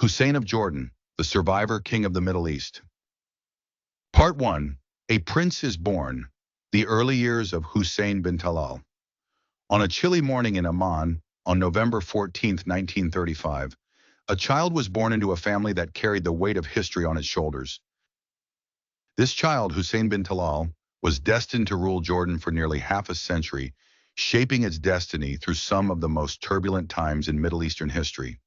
Hussein of Jordan, the survivor king of the Middle East. Part 1. A Prince is Born. The Early Years of Hussein bin Talal. On a chilly morning in Amman, on November 14, 1935, a child was born into a family that carried the weight of history on its shoulders. This child, Hussein bin Talal, was destined to rule Jordan for nearly half a century, shaping its destiny through some of the most turbulent times in Middle Eastern history.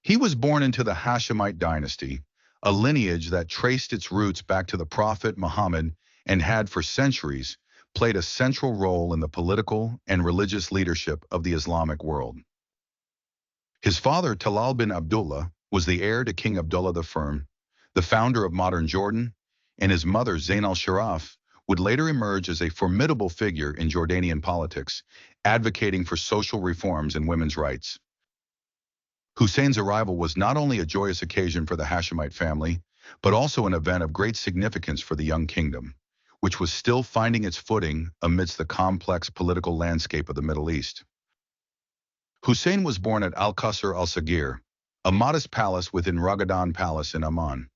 He was born into the Hashemite dynasty, a lineage that traced its roots back to the Prophet Muhammad and had for centuries played a central role in the political and religious leadership of the Islamic world. His father, Talal bin Abdullah, was the heir to King Abdullah I, the founder of modern Jordan, and his mother, Zain al-Sharaf, would later emerge as a formidable figure in Jordanian politics, advocating for social reforms and women's rights. Hussein's arrival was not only a joyous occasion for the Hashemite family, but also an event of great significance for the young kingdom, which was still finding its footing amidst the complex political landscape of the Middle East. Hussein was born at Al-Qasr al-Saghir, a modest palace within Ragadan Palace in Amman.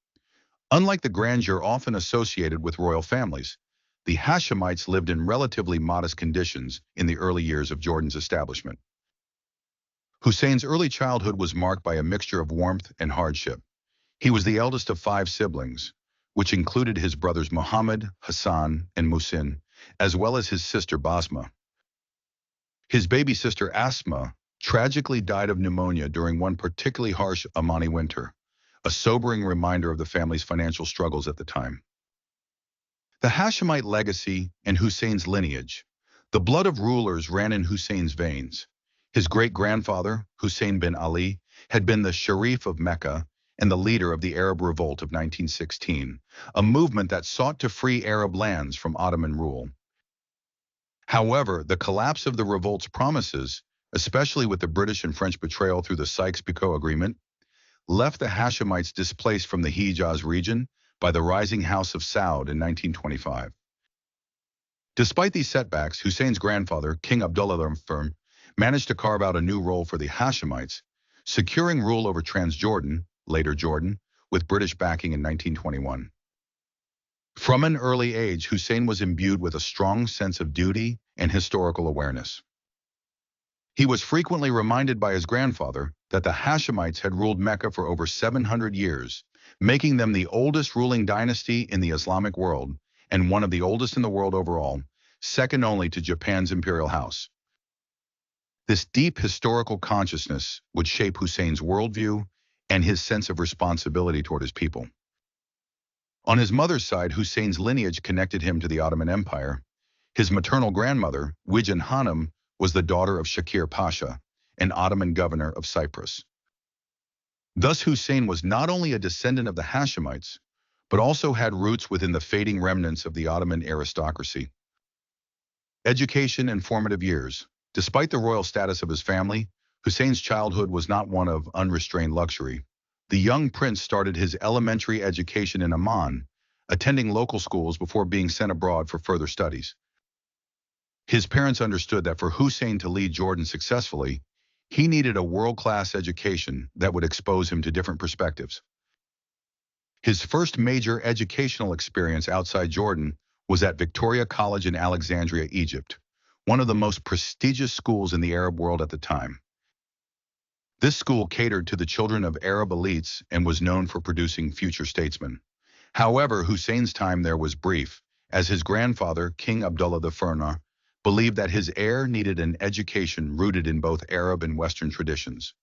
Unlike the grandeur often associated with royal families, the Hashemites lived in relatively modest conditions in the early years of Jordan's establishment. Hussein's early childhood was marked by a mixture of warmth and hardship. He was the eldest of 5 siblings, which included his brothers Muhammad, Hassan, and Musin, as well as his sister Basma. His baby sister Asma tragically died of pneumonia during one particularly harsh Amani winter, a sobering reminder of the family's financial struggles at the time. The Hashemite legacy and Hussein's lineage. The blood of rulers ran in Hussein's veins. His great-grandfather, Hussein bin Ali, had been the Sharif of Mecca and the leader of the Arab Revolt of 1916, a movement that sought to free Arab lands from Ottoman rule. However, the collapse of the revolt's promises, especially with the British and French betrayal through the Sykes-Picot Agreement, left the Hashemites displaced from the Hijaz region by the rising House of Saud in 1925. Despite these setbacks, Hussein's grandfather, King Abdullah I, managed to carve out a new role for the Hashemites, securing rule over Transjordan, later Jordan, with British backing in 1921. From an early age, Hussein was imbued with a strong sense of duty and historical awareness. He was frequently reminded by his grandfather that the Hashemites had ruled Mecca for over 700 years, making them the oldest ruling dynasty in the Islamic world and one of the oldest in the world overall, second only to Japan's imperial house. This deep historical consciousness would shape Hussein's worldview and his sense of responsibility toward his people. On his mother's side, Hussein's lineage connected him to the Ottoman Empire. His maternal grandmother, Wijan Hanım, was the daughter of Shakir Pasha, an Ottoman governor of Cyprus. Thus, Hussein was not only a descendant of the Hashemites, but also had roots within the fading remnants of the Ottoman aristocracy. Education and formative years. Despite the royal status of his family, Hussein's childhood was not one of unrestrained luxury. The young prince started his elementary education in Amman, attending local schools before being sent abroad for further studies. His parents understood that for Hussein to lead Jordan successfully, he needed a world-class education that would expose him to different perspectives. His first major educational experience outside Jordan was at Victoria College in Alexandria, Egypt, one of the most prestigious schools in the Arab world at the time. This school catered to the children of Arab elites and was known for producing future statesmen. However, Hussein's time there was brief, as his grandfather, King Abdullah I, believed that his heir needed an education rooted in both Arab and Western traditions.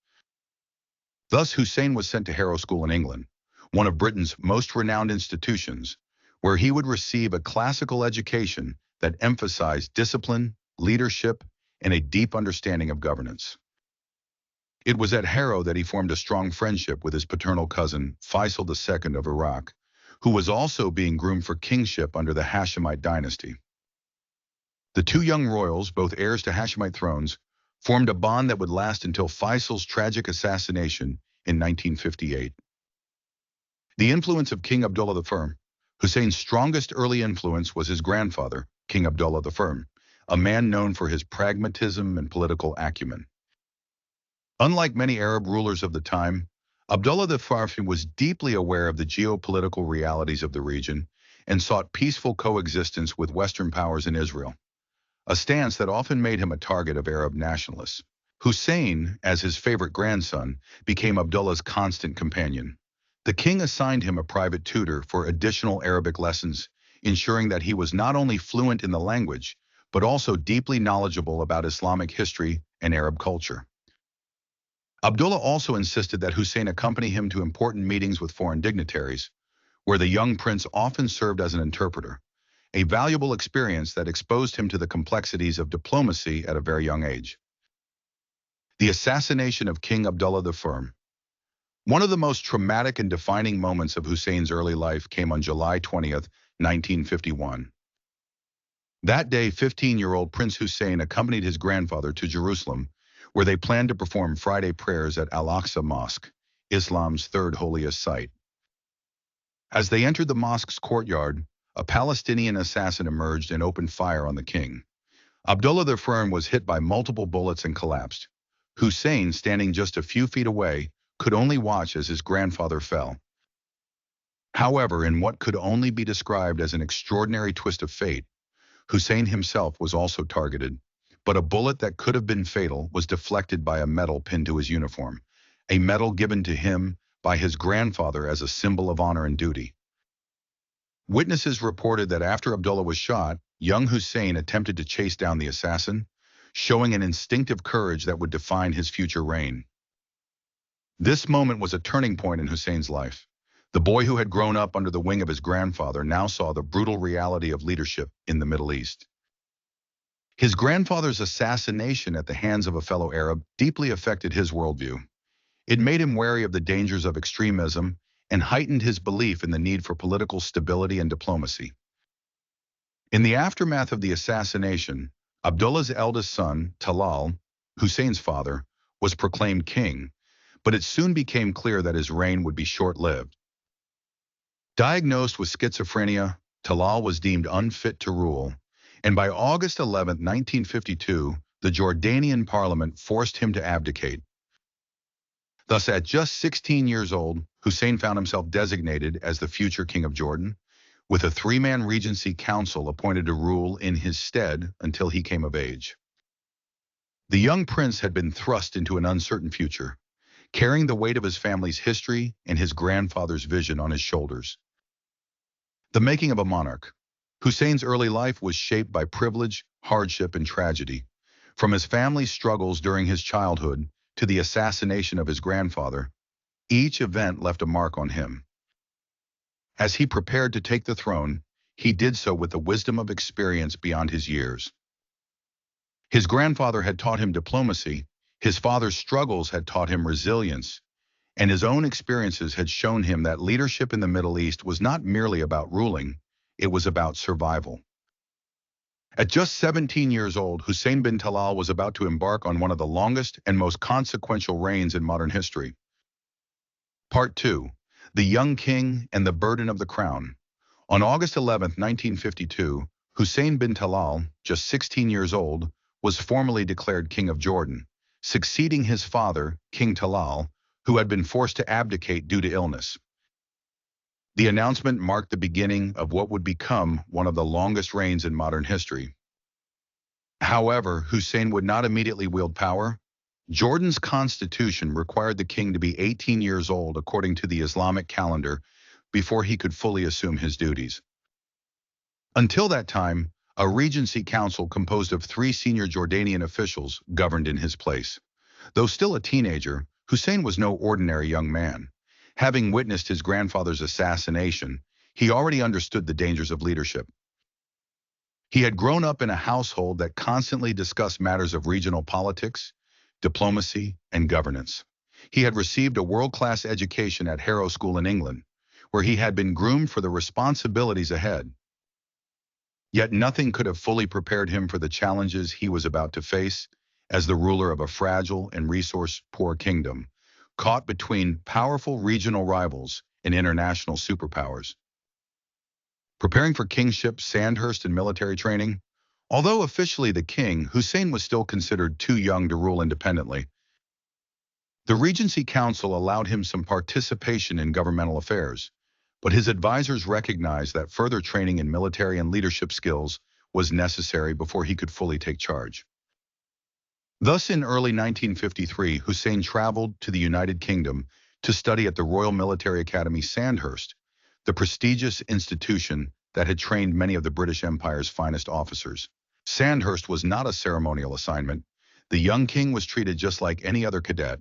Thus, Hussein was sent to Harrow School in England, one of Britain's most renowned institutions, where he would receive a classical education that emphasized discipline, leadership, and a deep understanding of governance. It was at Harrow that he formed a strong friendship with his paternal cousin, Faisal II of Iraq, who was also being groomed for kingship under the Hashemite dynasty. The two young royals, both heirs to Hashemite thrones, formed a bond that would last until Faisal's tragic assassination in 1958. The influence of King Abdullah I. Hussein's strongest early influence was his grandfather, King Abdullah I, a man known for his pragmatism and political acumen. Unlike many Arab rulers of the time, Abdullah I was deeply aware of the geopolitical realities of the region and sought peaceful coexistence with Western powers in Israel, a stance that often made him a target of Arab nationalists. Hussein, as his favorite grandson, became Abdullah's constant companion. The king assigned him a private tutor for additional Arabic lessons, ensuring that he was not only fluent in the language, but also deeply knowledgeable about Islamic history and Arab culture. Abdullah also insisted that Hussein accompany him to important meetings with foreign dignitaries, where the young prince often served as an interpreter, a valuable experience that exposed him to the complexities of diplomacy at a very young age. The assassination of King Abdullah I. One of the most traumatic and defining moments of Hussein's early life came on July 20th, 1951. That day, 15-year-old Prince Hussein accompanied his grandfather to Jerusalem, where they planned to perform Friday prayers at Al-Aqsa Mosque, Islam's third holiest site. As they entered the mosque's courtyard, a Palestinian assassin emerged and opened fire on the king. Abdullah I was hit by multiple bullets and collapsed. Hussein, standing just a few feet away, could only watch as his grandfather fell. However, in what could only be described as an extraordinary twist of fate, Hussein himself was also targeted, but a bullet that could have been fatal was deflected by a medal pinned to his uniform, a medal given to him by his grandfather as a symbol of honor and duty. Witnesses reported that after Abdullah was shot, young Hussein attempted to chase down the assassin, showing an instinctive courage that would define his future reign. This moment was a turning point in Hussein's life. The boy who had grown up under the wing of his grandfather now saw the brutal reality of leadership in the Middle East. His grandfather's assassination at the hands of a fellow Arab deeply affected his worldview. It made him wary of the dangers of extremism and heightened his belief in the need for political stability and diplomacy. In the aftermath of the assassination, Abdullah's eldest son, Talal, Hussein's father, was proclaimed king, but it soon became clear that his reign would be short-lived. Diagnosed with schizophrenia, Talal was deemed unfit to rule, and by August 11, 1952, the Jordanian parliament forced him to abdicate. Thus, at just 16 years old, Hussein found himself designated as the future king of Jordan, with a three-man regency council appointed to rule in his stead until he came of age. The young prince had been thrust into an uncertain future, carrying the weight of his family's history and his grandfather's vision on his shoulders. The making of a monarch. Hussein's early life was shaped by privilege, hardship, and tragedy. From his family's struggles during his childhood to the assassination of his grandfather, each event left a mark on him. As he prepared to take the throne, he did so with the wisdom of experience beyond his years. His grandfather had taught him diplomacy, his father's struggles had taught him resilience, and his own experiences had shown him that leadership in the Middle East was not merely about ruling, it was about survival. At just 17 years old, Hussein bin Talal was about to embark on one of the longest and most consequential reigns in modern history. Part 2. The Young King and the Burden of the Crown. On August 11, 1952, Hussein bin Talal, just 16 years old, was formally declared King of Jordan, succeeding his father, King Talal, who had been forced to abdicate due to illness. The announcement marked the beginning of what would become one of the longest reigns in modern history. However, Hussein would not immediately wield power. Jordan's constitution required the king to be 18 years old according to the Islamic calendar before he could fully assume his duties. Until that time, a regency council composed of 3 senior Jordanian officials governed in his place. Though still a teenager, Hussein was no ordinary young man. Having witnessed his grandfather's assassination, he already understood the dangers of leadership. He had grown up in a household that constantly discussed matters of regional politics, diplomacy, and governance. He had received a world-class education at Harrow School in England, where he had been groomed for the responsibilities ahead. Yet nothing could have fully prepared him for the challenges he was about to face as the ruler of a fragile and resource-poor kingdom, caught between powerful regional rivals and international superpowers. Preparing for kingship, Sandhurst, and military training. Although officially the king, Hussein was still considered too young to rule independently. The Regency Council allowed him some participation in governmental affairs, but his advisors recognized that further training in military and leadership skills was necessary before he could fully take charge. Thus, in early 1953, Hussein traveled to the United Kingdom to study at the Royal Military Academy Sandhurst, the prestigious institution that had trained many of the British Empire's finest officers. Sandhurst was not a ceremonial assignment. The young king was treated just like any other cadet.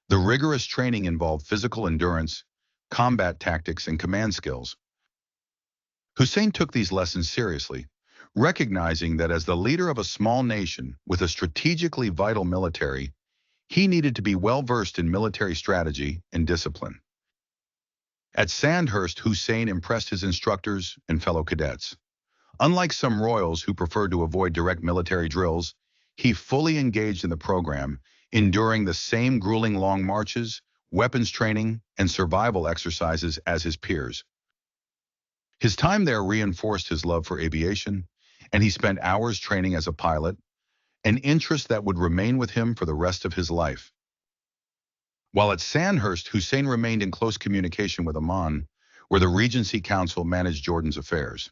The rigorous training involved physical endurance, combat tactics, and command skills. Hussein took these lessons seriously, recognizing that as the leader of a small nation with a strategically vital military, he needed to be well-versed in military strategy and discipline. At Sandhurst, Hussein impressed his instructors and fellow cadets. Unlike some royals who preferred to avoid direct military drills, he fully engaged in the program, enduring the same grueling long marches, weapons training, and survival exercises as his peers. His time there reinforced his love for aviation, and he spent hours training as a pilot, an interest that would remain with him for the rest of his life. While at Sandhurst, Hussein remained in close communication with Amman, where the Regency Council managed Jordan's affairs.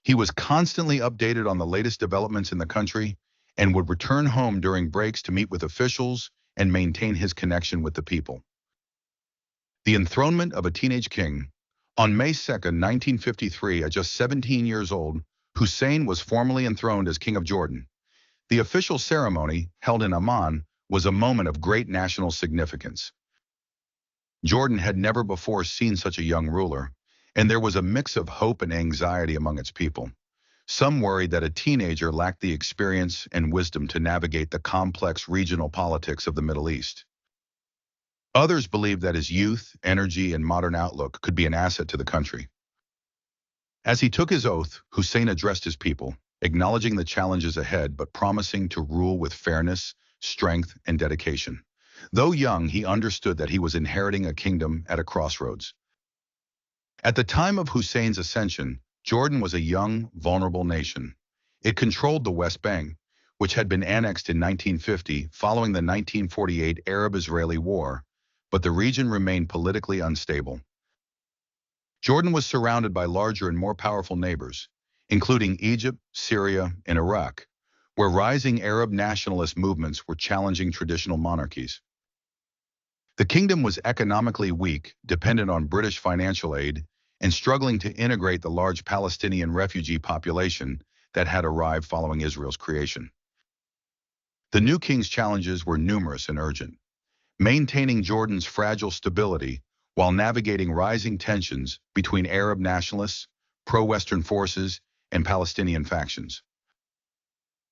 He was constantly updated on the latest developments in the country and would return home during breaks to meet with officials and maintain his connection with the people. The enthronement of a teenage king. On May 2, 1953, at just 17 years old, Hussein was formally enthroned as King of Jordan. The official ceremony, held in Amman, was a moment of great national significance. Jordan had never before seen such a young ruler, and there was a mix of hope and anxiety among its people. Some worried that a teenager lacked the experience and wisdom to navigate the complex regional politics of the Middle East. Others believed that his youth, energy, and modern outlook could be an asset to the country. As he took his oath, Hussein addressed his people, acknowledging the challenges ahead but promising to rule with fairness, strength, and dedication. Though young, he understood that he was inheriting a kingdom at a crossroads. At the time of Hussein's ascension, Jordan was a young, vulnerable nation. It controlled the West Bank, which had been annexed in 1950 following the 1948 Arab-Israeli War, but the region remained politically unstable. Jordan was surrounded by larger and more powerful neighbors, including Egypt, Syria, and Iraq, where rising Arab nationalist movements were challenging traditional monarchies. The kingdom was economically weak, dependent on British financial aid, and struggling to integrate the large Palestinian refugee population that had arrived following Israel's creation. The new king's challenges were numerous and urgent, maintaining Jordan's fragile stability while navigating rising tensions between Arab nationalists, pro-Western forces, and Palestinian factions.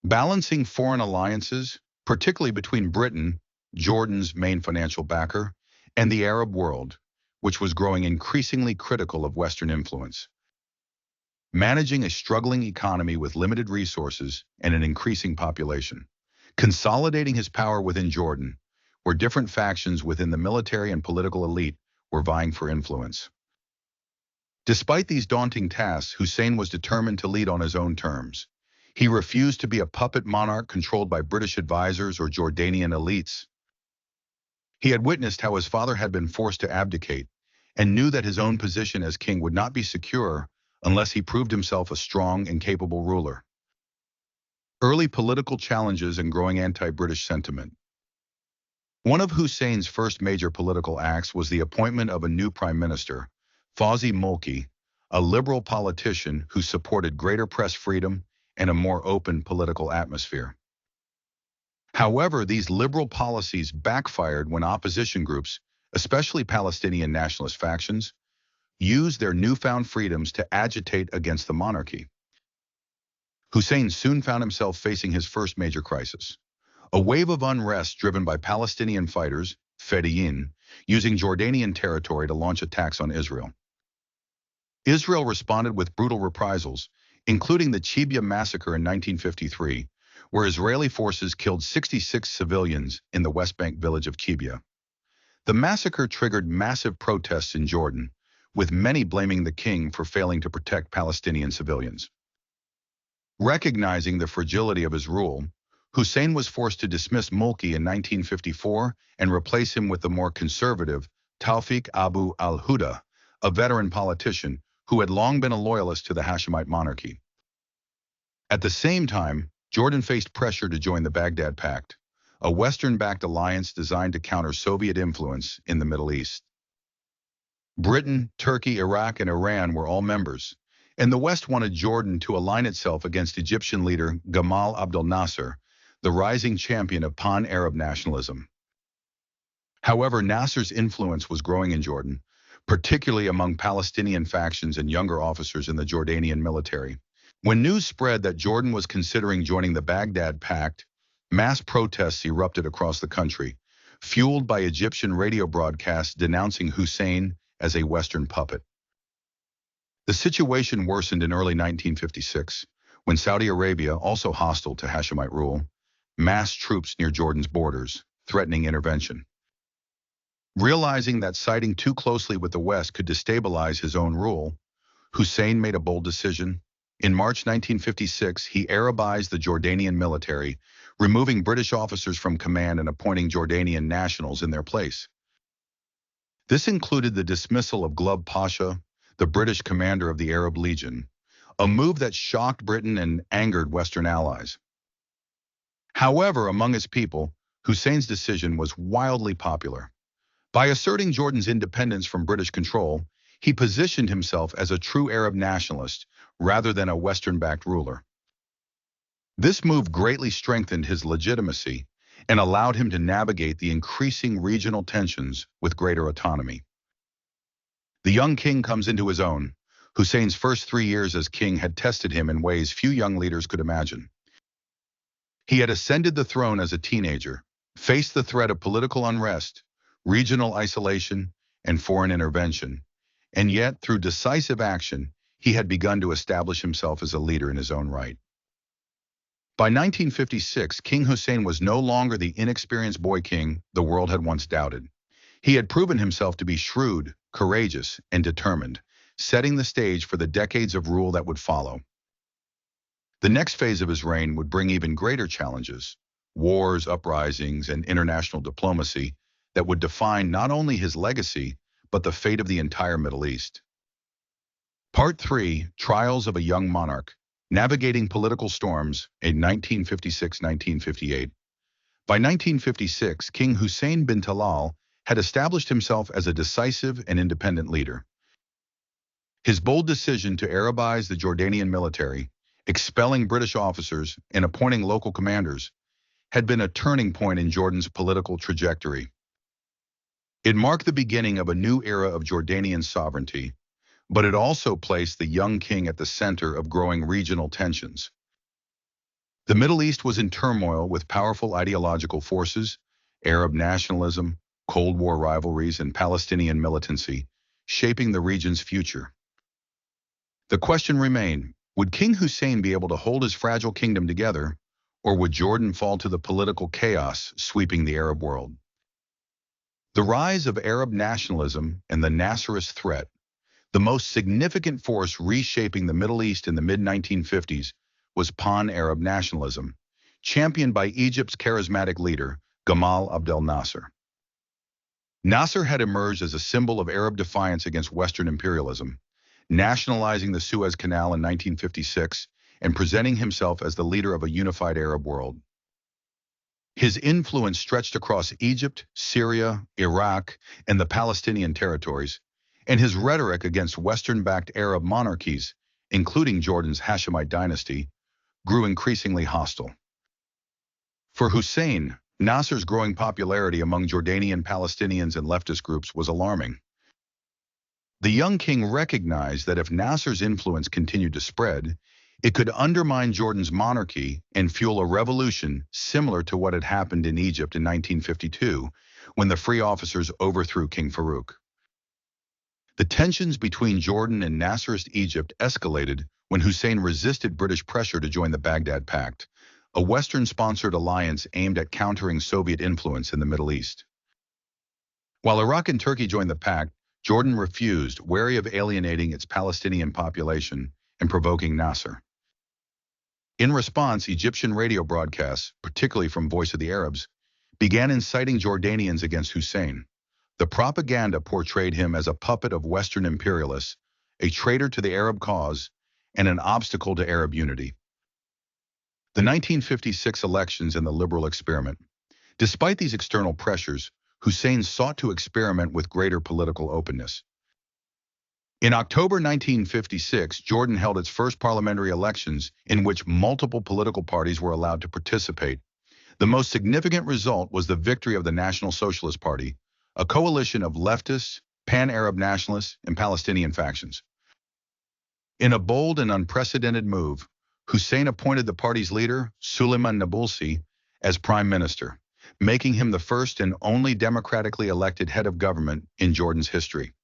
Balancing foreign alliances, particularly between Britain, Jordan's main financial backer, and the Arab world, which was growing increasingly critical of Western influence. Managing a struggling economy with limited resources and an increasing population. Consolidating his power within Jordan, where different factions within the military and political elite were vying for influence. Despite these daunting tasks, Hussein was determined to lead on his own terms. He refused to be a puppet monarch controlled by British advisors or Jordanian elites. He had witnessed how his father had been forced to abdicate and knew that his own position as king would not be secure unless he proved himself a strong and capable ruler. Early political challenges and growing anti-British sentiment. One of Hussein's first major political acts was the appointment of a new prime minister, Fawzi Mulki, a liberal politician who supported greater press freedom and a more open political atmosphere. However, these liberal policies backfired when opposition groups, especially Palestinian nationalist factions, used their newfound freedoms to agitate against the monarchy. Hussein soon found himself facing his first major crisis, a wave of unrest driven by Palestinian fighters, Fedayeen, using Jordanian territory to launch attacks on Israel. Israel responded with brutal reprisals, including the Chibia massacre in 1953, where Israeli forces killed 66 civilians in the West Bank village of Chibia. The massacre triggered massive protests in Jordan, with many blaming the king for failing to protect Palestinian civilians. Recognizing the fragility of his rule, Hussein was forced to dismiss Mulki in 1954 and replace him with the more conservative Tawfiq Abu al-Huda, a veteran politician who had long been a loyalist to the Hashemite monarchy. At the same time, Jordan faced pressure to join the Baghdad Pact, a Western-backed alliance designed to counter Soviet influence in the Middle East. Britain, Turkey, Iraq, and Iran were all members, and the West wanted Jordan to align itself against Egyptian leader Gamal Abdel Nasser, the rising champion of pan-Arab nationalism. However, Nasser's influence was growing in Jordan, particularly among Palestinian factions and younger officers in the Jordanian military. When news spread that Jordan was considering joining the Baghdad Pact, mass protests erupted across the country, fueled by Egyptian radio broadcasts denouncing Hussein as a Western puppet. The situation worsened in early 1956, when Saudi Arabia, also hostile to Hashemite rule, massed troops near Jordan's borders, threatening intervention. Realizing that siding too closely with the West could destabilize his own rule, Hussein made a bold decision. In March 1956, he Arabized the Jordanian military, removing British officers from command and appointing Jordanian nationals in their place. This included the dismissal of Glub Pasha, the British commander of the Arab Legion, a move that shocked Britain and angered Western allies. However, among his people, Hussein's decision was wildly popular. By asserting Jordan's independence from British control, he positioned himself as a true Arab nationalist rather than a Western-backed ruler. This move greatly strengthened his legitimacy and allowed him to navigate the increasing regional tensions with greater autonomy. The young king comes into his own. Hussein's first 3 years as king had tested him in ways few young leaders could imagine. He had ascended the throne as a teenager, faced the threat of political unrest, regional isolation, and foreign intervention, and yet, through decisive action, he had begun to establish himself as a leader in his own right. By 1956, King Hussein was no longer the inexperienced boy king the world had once doubted. He had proven himself to be shrewd, courageous, and determined, setting the stage for the decades of rule that would follow. The next phase of his reign would bring even greater challenges, wars, uprisings, and international diplomacy that would define not only his legacy, but the fate of the entire Middle East. Part 3, Trials of a Young Monarch, Navigating Political Storms in 1956-1958. By 1956, King Hussein bin Talal had established himself as a decisive and independent leader. His bold decision to Arabize the Jordanian military, expelling British officers and appointing local commanders, had been a turning point in Jordan's political trajectory. It marked the beginning of a new era of Jordanian sovereignty, but it also placed the young king at the center of growing regional tensions. The Middle East was in turmoil with powerful ideological forces, Arab nationalism, Cold War rivalries, and Palestinian militancy, shaping the region's future. The question remained, would King Hussein be able to hold his fragile kingdom together, or would Jordan fall to the political chaos sweeping the Arab world? The rise of Arab nationalism and the Nasserist threat, the most significant force reshaping the Middle East in the mid-1950s, was pan-Arab nationalism, championed by Egypt's charismatic leader, Gamal Abdel Nasser. Nasser had emerged as a symbol of Arab defiance against Western imperialism, nationalizing the Suez Canal in 1956 and presenting himself as the leader of a unified Arab world. His influence stretched across Egypt, Syria, Iraq, and the Palestinian territories, and his rhetoric against Western-backed Arab monarchies, including Jordan's Hashemite dynasty, grew increasingly hostile. For Hussein, Nasser's growing popularity among Jordanian Palestinians and leftist groups was alarming. The young king recognized that if Nasser's influence continued to spread, it could undermine Jordan's monarchy and fuel a revolution similar to what had happened in Egypt in 1952, when the Free Officers overthrew King Farouk. The tensions between Jordan and Nasserist Egypt escalated when Hussein resisted British pressure to join the Baghdad Pact, a Western-sponsored alliance aimed at countering Soviet influence in the Middle East. While Iraq and Turkey joined the pact, Jordan refused, wary of alienating its Palestinian population and provoking Nasser. In response, Egyptian radio broadcasts, particularly from Voice of the Arabs, began inciting Jordanians against Hussein. The propaganda portrayed him as a puppet of Western imperialists, a traitor to the Arab cause, and an obstacle to Arab unity. The 1956 elections and the liberal experiment. Despite these external pressures, Hussein sought to experiment with greater political openness. In October 1956, Jordan held its first parliamentary elections in which multiple political parties were allowed to participate. The most significant result was the victory of the National Socialist Party, a coalition of leftists, pan-Arab nationalists, and Palestinian factions. In a bold and unprecedented move, Hussein appointed the party's leader, Suleiman Nabulsi, as prime minister, making him the first and only democratically elected head of government in Jordan's history.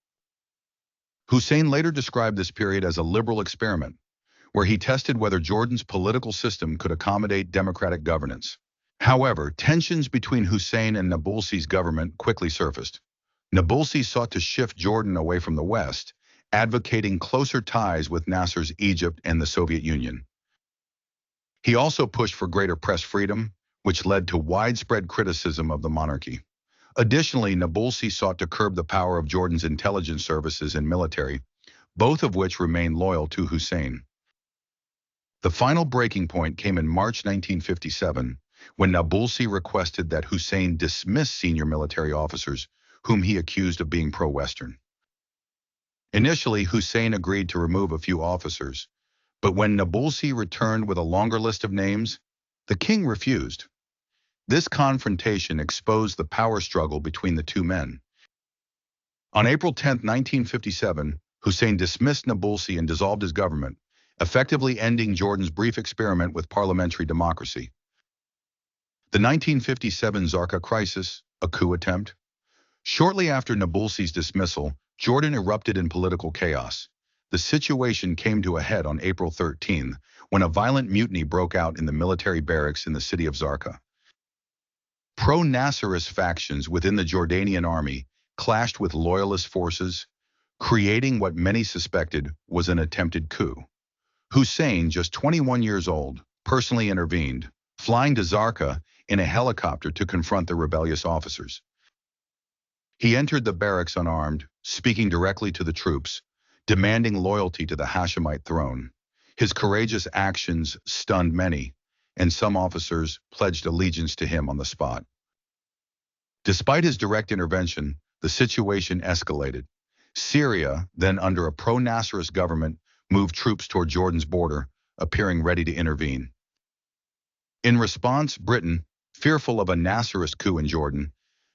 Hussein later described this period as a liberal experiment, where he tested whether Jordan's political system could accommodate democratic governance. However, tensions between Hussein and Nabulsi's government quickly surfaced. Nabulsi sought to shift Jordan away from the West, advocating closer ties with Nasser's Egypt and the Soviet Union. He also pushed for greater press freedom, which led to widespread criticism of the monarchy. Additionally, Nabulsi sought to curb the power of Jordan's intelligence services and military, both of which remained loyal to Hussein. The final breaking point came in March 1957, when Nabulsi requested that Hussein dismiss senior military officers, whom he accused of being pro-Western. Initially, Hussein agreed to remove a few officers, but when Nabulsi returned with a longer list of names, the king refused. This confrontation exposed the power struggle between the two men. On April 10, 1957, Hussein dismissed Nabulsi and dissolved his government, effectively ending Jordan's brief experiment with parliamentary democracy. The 1957 Zarqa crisis, a coup attempt. Shortly after Nabulsi's dismissal, Jordan erupted in political chaos. The situation came to a head on April 13, when a violent mutiny broke out in the military barracks in the city of Zarqa. Pro-Nasserist factions within the Jordanian army clashed with loyalist forces, creating what many suspected was an attempted coup. Hussein, just 21 years old, personally intervened, flying to Zarqa in a helicopter to confront the rebellious officers. He entered the barracks unarmed, speaking directly to the troops, demanding loyalty to the Hashemite throne. His courageous actions stunned many, and some officers pledged allegiance to him on the spot. Despite his direct intervention, the situation escalated. Syria, then under a pro-Nasserist government, moved troops toward Jordan's border, appearing ready to intervene. In response, Britain, fearful of a Nasserist coup in Jordan,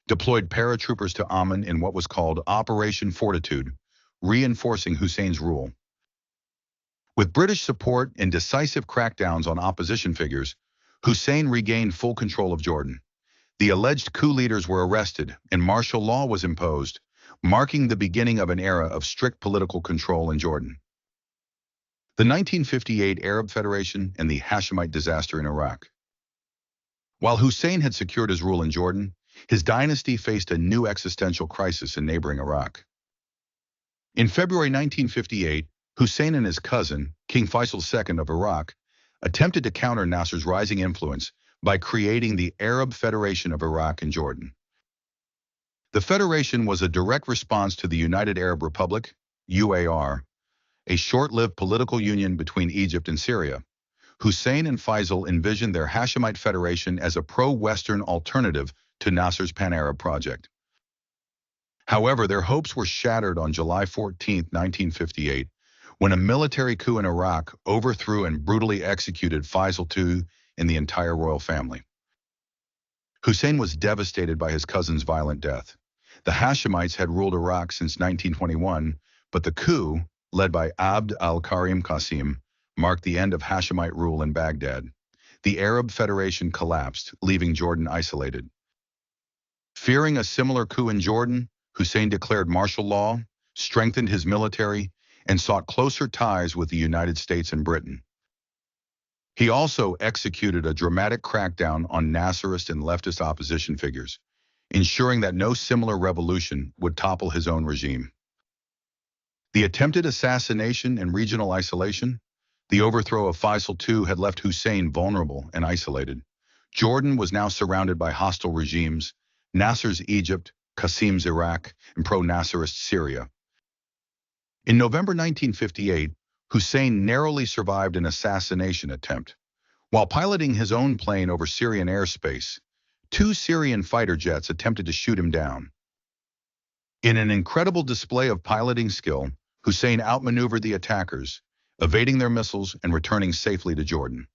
deployed paratroopers to Amman in what was called Operation Fortitude, reinforcing Hussein's rule. With British support and decisive crackdowns on opposition figures, Hussein regained full control of Jordan. The alleged coup leaders were arrested, and martial law was imposed, marking the beginning of an era of strict political control in Jordan. The 1958 Arab Federation and the Hashemite disaster in Iraq. While Hussein had secured his rule in Jordan, his dynasty faced a new existential crisis in neighboring Iraq. In February 1958, Hussein and his cousin, King Faisal II of Iraq, attempted to counter Nasser's rising influence by creating the Arab Federation of Iraq and Jordan. The federation was a direct response to the United Arab Republic, UAR, a short-lived political union between Egypt and Syria. Hussein and Faisal envisioned their Hashemite federation as a pro-Western alternative to Nasser's Pan-Arab project. However, their hopes were shattered on July 14, 1958, when a military coup in Iraq overthrew and brutally executed Faisal II and the entire royal family. Hussein was devastated by his cousin's violent death. The Hashemites had ruled Iraq since 1921, but the coup, led by Abd al-Karim Qasim, marked the end of Hashemite rule in Baghdad. The Arab Federation collapsed, leaving Jordan isolated. Fearing a similar coup in Jordan, Hussein declared martial law, strengthened his military, and sought closer ties with the United States and Britain. He also executed a dramatic crackdown on Nasserist and leftist opposition figures, ensuring that no similar revolution would topple his own regime. The attempted assassination and regional isolation. The overthrow of Faisal II had left Hussein vulnerable and isolated. Jordan was now surrounded by hostile regimes, Nasser's Egypt, Qasim's Iraq, and pro-Nasserist Syria. In November 1958, Hussein narrowly survived an assassination attempt. While piloting his own plane over Syrian airspace, two Syrian fighter jets attempted to shoot him down. In an incredible display of piloting skill, Hussein outmaneuvered the attackers, evading their missiles and returning safely to Jordan.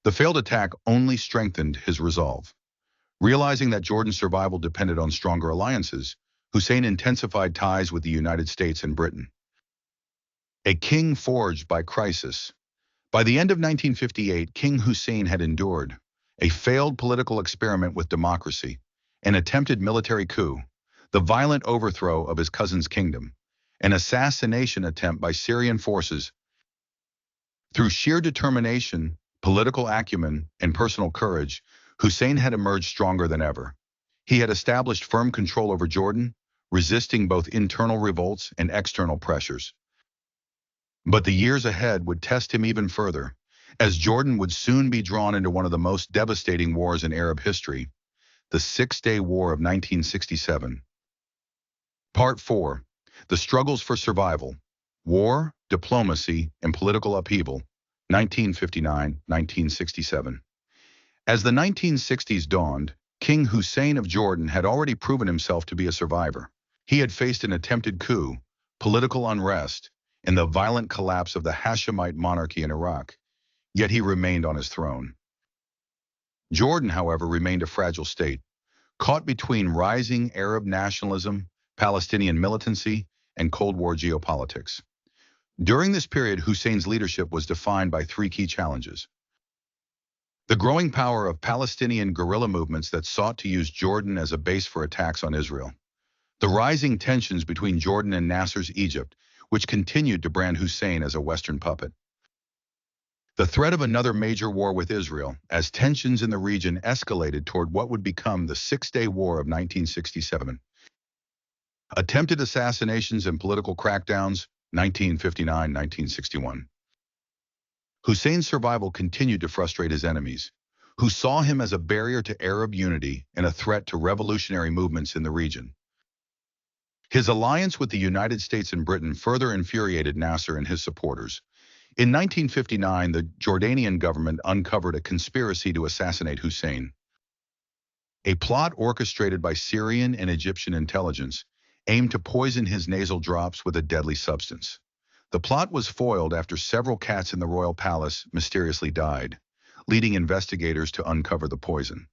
The failed attack only strengthened his resolve. Realizing that Jordan's survival depended on stronger alliances, Hussein intensified ties with the United States and Britain. A king forged by crisis. By the end of 1958, King Hussein had endured a failed political experiment with democracy, an attempted military coup, the violent overthrow of his cousin's kingdom, an assassination attempt by Syrian forces. Through sheer determination, political acumen, and personal courage, Hussein had emerged stronger than ever. He had established firm control over Jordan, resisting both internal revolts and external pressures. But the years ahead would test him even further, as Jordan would soon be drawn into one of the most devastating wars in Arab history, the Six-Day War of 1967. Part 4. The Struggles for Survival. War, Diplomacy, and Political Upheaval, 1959-1967. As the 1960s dawned, King Hussein of Jordan had already proven himself to be a survivor. He had faced an attempted coup, political unrest, and the violent collapse of the Hashemite monarchy in Iraq, yet he remained on his throne. Jordan, however, remained a fragile state, caught between rising Arab nationalism, Palestinian militancy, and Cold War geopolitics. During this period, Hussein's leadership was defined by three key challenges. The growing power of Palestinian guerrilla movements that sought to use Jordan as a base for attacks on Israel. The rising tensions between Jordan and Nasser's Egypt, which continued to brand Hussein as a Western puppet. The threat of another major war with Israel, as tensions in the region escalated toward what would become the Six-Day War of 1967. Attempted assassinations and political crackdowns, 1959-1961. Hussein's survival continued to frustrate his enemies, who saw him as a barrier to Arab unity and a threat to revolutionary movements in the region. His alliance with the United States and Britain further infuriated Nasser and his supporters. In 1959, the Jordanian government uncovered a conspiracy to assassinate Hussein. A plot orchestrated by Syrian and Egyptian intelligence aimed to poison his nasal drops with a deadly substance. The plot was foiled after several cats in the royal palace mysteriously died, leading investigators to uncover the poison.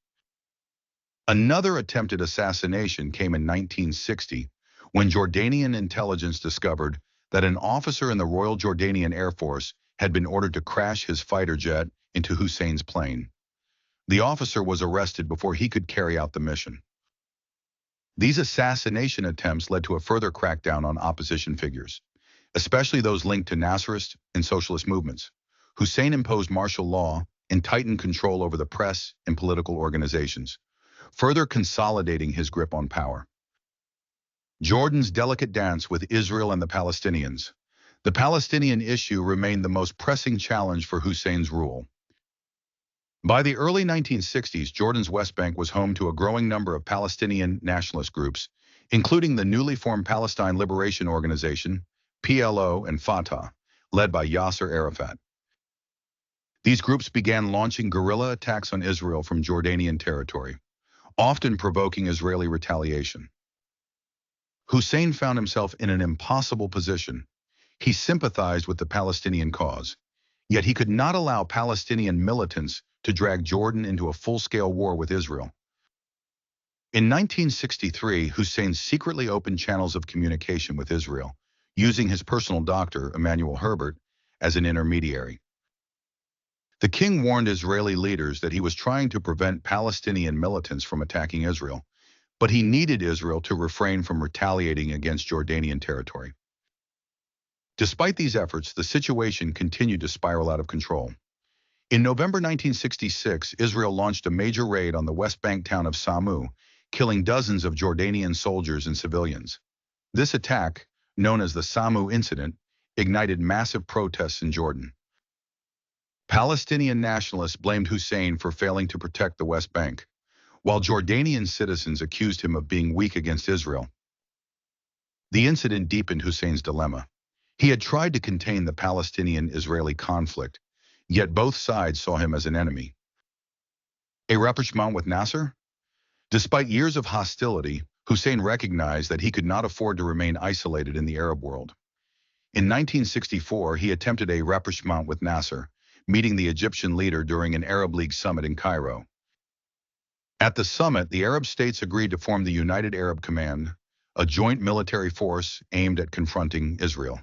Another attempted assassination came in 1960, when Jordanian intelligence discovered that an officer in the Royal Jordanian Air Force had been ordered to crash his fighter jet into Hussein's plane. The officer was arrested before he could carry out the mission. These assassination attempts led to a further crackdown on opposition figures, especially those linked to Nasserist and socialist movements. Hussein imposed martial law and tightened control over the press and political organizations, further consolidating his grip on power. Jordan's delicate dance with Israel and the Palestinians. The Palestinian issue remained the most pressing challenge for Hussein's rule. By the early 1960s, Jordan's West Bank was home to a growing number of Palestinian nationalist groups, including the newly formed Palestine Liberation Organization, PLO, and Fatah, led by Yasser Arafat. These groups began launching guerrilla attacks on Israel from Jordanian territory, often provoking Israeli retaliation. Hussein found himself in an impossible position. He sympathized with the Palestinian cause, yet he could not allow Palestinian militants to drag Jordan into a full-scale war with Israel. In 1963, Hussein secretly opened channels of communication with Israel, using his personal doctor, Emanuel Herbert, as an intermediary. The king warned Israeli leaders that he was trying to prevent Palestinian militants from attacking Israel, but he needed Israel to refrain from retaliating against Jordanian territory. Despite these efforts, the situation continued to spiral out of control. In November 1966, Israel launched a major raid on the West Bank town of Samu, killing dozens of Jordanian soldiers and civilians. This attack, known as the Samu Incident, ignited massive protests in Jordan. Palestinian nationalists blamed Hussein for failing to protect the West Bank, while Jordanian citizens accused him of being weak against Israel. The incident deepened Hussein's dilemma. He had tried to contain the Palestinian-Israeli conflict, yet both sides saw him as an enemy. A rapprochement with Nasser? Despite years of hostility, Hussein recognized that he could not afford to remain isolated in the Arab world. In 1964, he attempted a rapprochement with Nasser, meeting the Egyptian leader during an Arab League summit in Cairo. At the summit, the Arab states agreed to form the United Arab Command, a joint military force aimed at confronting Israel.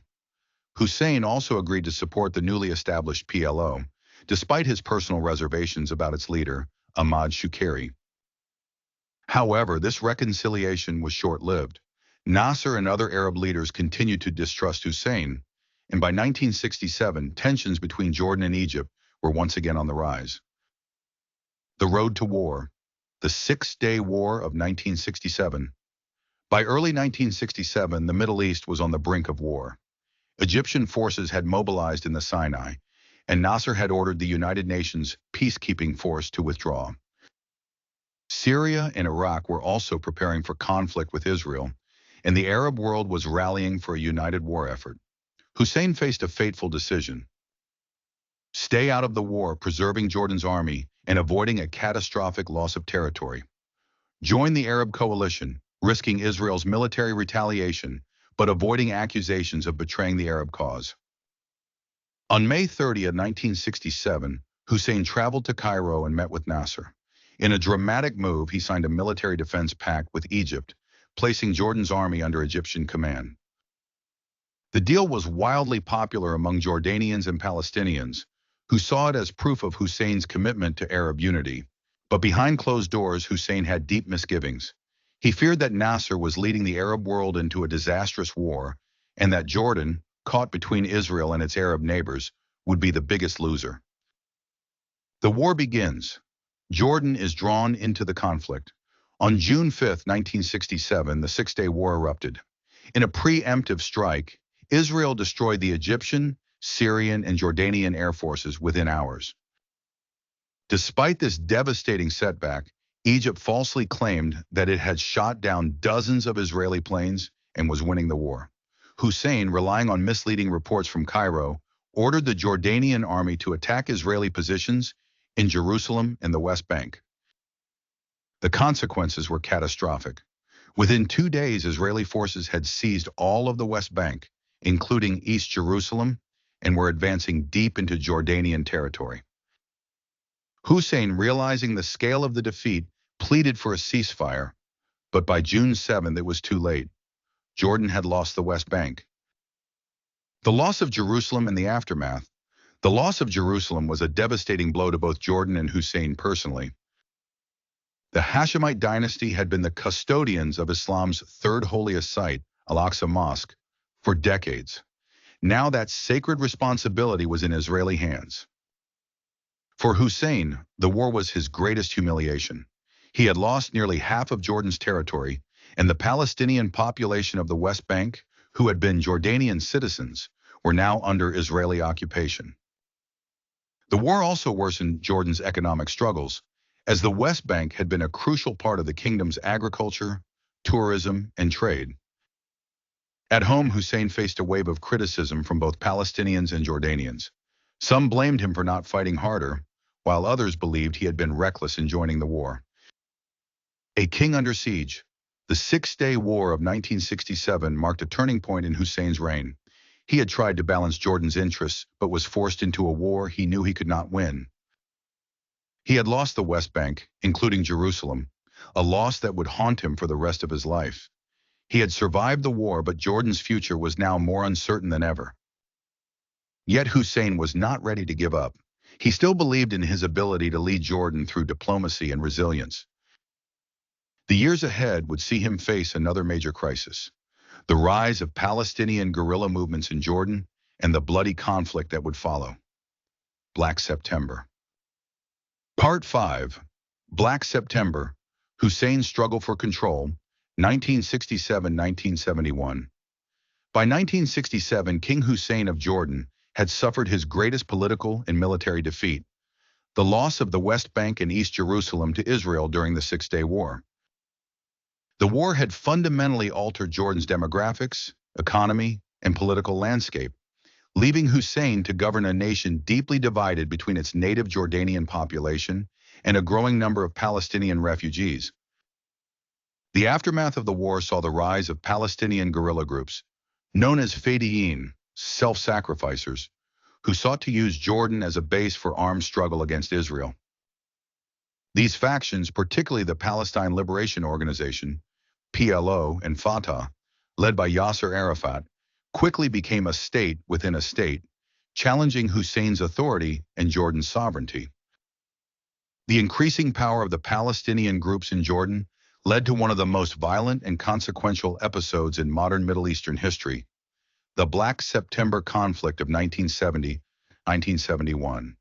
Hussein also agreed to support the newly established PLO, despite his personal reservations about its leader, Ahmad Shukeri. However, this reconciliation was short-lived. Nasser and other Arab leaders continued to distrust Hussein, and by 1967, tensions between Jordan and Egypt were once again on the rise. The road to war, the Six-Day War of 1967. By early 1967, the Middle East was on the brink of war. Egyptian forces had mobilized in the Sinai, and Nasser had ordered the United Nations peacekeeping force to withdraw. Syria and Iraq were also preparing for conflict with Israel, and the Arab world was rallying for a united war effort. Hussein faced a fateful decision: stay out of the war, preserving Jordan's army and avoiding a catastrophic loss of territory. Join the Arab coalition, risking Israel's military retaliation, but avoiding accusations of betraying the Arab cause. On May 30, 1967, Hussein traveled to Cairo and met with Nasser. In a dramatic move, he signed a military defense pact with Egypt, placing Jordan's army under Egyptian command. The deal was wildly popular among Jordanians and Palestinians, who saw it as proof of Hussein's commitment to Arab unity. But behind closed doors, Hussein had deep misgivings. He feared that Nasser was leading the Arab world into a disastrous war, and that Jordan, caught between Israel and its Arab neighbors, would be the biggest loser. The war begins. Jordan is drawn into the conflict. On June 5, 1967, the Six-Day War erupted. In a preemptive strike, Israel destroyed the Egyptian, Syrian, and Jordanian air forces within hours. Despite this devastating setback, Egypt falsely claimed that it had shot down dozens of Israeli planes and was winning the war. Hussein, relying on misleading reports from Cairo, ordered the Jordanian army to attack Israeli positions in Jerusalem and the West Bank. The consequences were catastrophic. Within 2 days, Israeli forces had seized all of the West Bank, including East Jerusalem, and were advancing deep into Jordanian territory. Hussein, realizing the scale of the defeat, pleaded for a ceasefire, but by June 7th it was too late. Jordan had lost the West Bank. The loss of Jerusalem and the aftermath. The loss of Jerusalem was a devastating blow to both Jordan and Hussein personally. The Hashemite dynasty had been the custodians of Islam's third holiest site, Al-Aqsa Mosque, for decades. Now that sacred responsibility was in Israeli hands. For Hussein, the war was his greatest humiliation. He had lost nearly half of Jordan's territory, and the Palestinian population of the West Bank, who had been Jordanian citizens, were now under Israeli occupation. The war also worsened Jordan's economic struggles, as the West Bank had been a crucial part of the kingdom's agriculture, tourism, and trade. At home, Hussein faced a wave of criticism from both Palestinians and Jordanians. Some blamed him for not fighting harder, while others believed he had been reckless in joining the war. A king under siege. The Six-Day War of 1967 marked a turning point in Hussein's reign. He had tried to balance Jordan's interests, but was forced into a war he knew he could not win. He had lost the West Bank, including Jerusalem, a loss that would haunt him for the rest of his life. He had survived the war, but Jordan's future was now more uncertain than ever. Yet Hussein was not ready to give up. He still believed in his ability to lead Jordan through diplomacy and resilience. The years ahead would see him face another major crisis: the rise of Palestinian guerrilla movements in Jordan and the bloody conflict that would follow. Black September. Part 5. Black September. Hussein's struggle for control, 1967-1971. By 1967, King Hussein of Jordan had suffered his greatest political and military defeat, the loss of the West Bank and East Jerusalem to Israel during the Six-Day War. The war had fundamentally altered Jordan's demographics, economy, and political landscape, leaving Hussein to govern a nation deeply divided between its native Jordanian population and a growing number of Palestinian refugees. The aftermath of the war saw the rise of Palestinian guerrilla groups, known as Fedayeen, self-sacrificers, who sought to use Jordan as a base for armed struggle against Israel. These factions, particularly the Palestine Liberation Organization, PLO, and Fatah, led by Yasser Arafat, quickly became a state within a state, challenging Hussein's authority and Jordan's sovereignty. The increasing power of the Palestinian groups in Jordan led to one of the most violent and consequential episodes in modern Middle Eastern history, the Black September conflict of 1970-1971.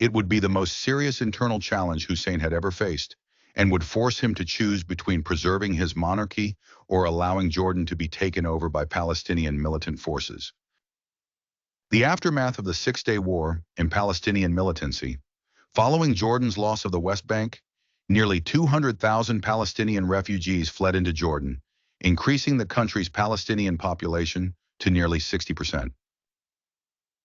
It would be the most serious internal challenge Hussein had ever faced, and would force him to choose between preserving his monarchy or allowing Jordan to be taken over by Palestinian militant forces. The aftermath of the Six-Day War and Palestinian militancy, following Jordan's loss of the West Bank, nearly 200,000 Palestinian refugees fled into Jordan, increasing the country's Palestinian population to nearly 60%.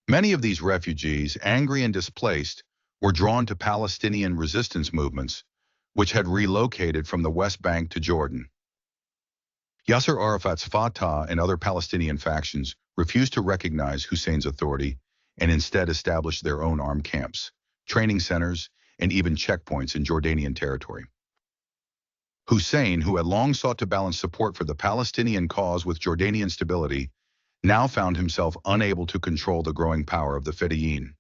Many of these refugees, angry and displaced, were drawn to Palestinian resistance movements, which had relocated from the West Bank to Jordan. Yasser Arafat's Fatah and other Palestinian factions refused to recognize Hussein's authority and instead established their own armed camps, training centers, and even checkpoints in Jordanian territory. Hussein, who had long sought to balance support for the Palestinian cause with Jordanian stability, now found himself unable to control the growing power of the Fedayeen.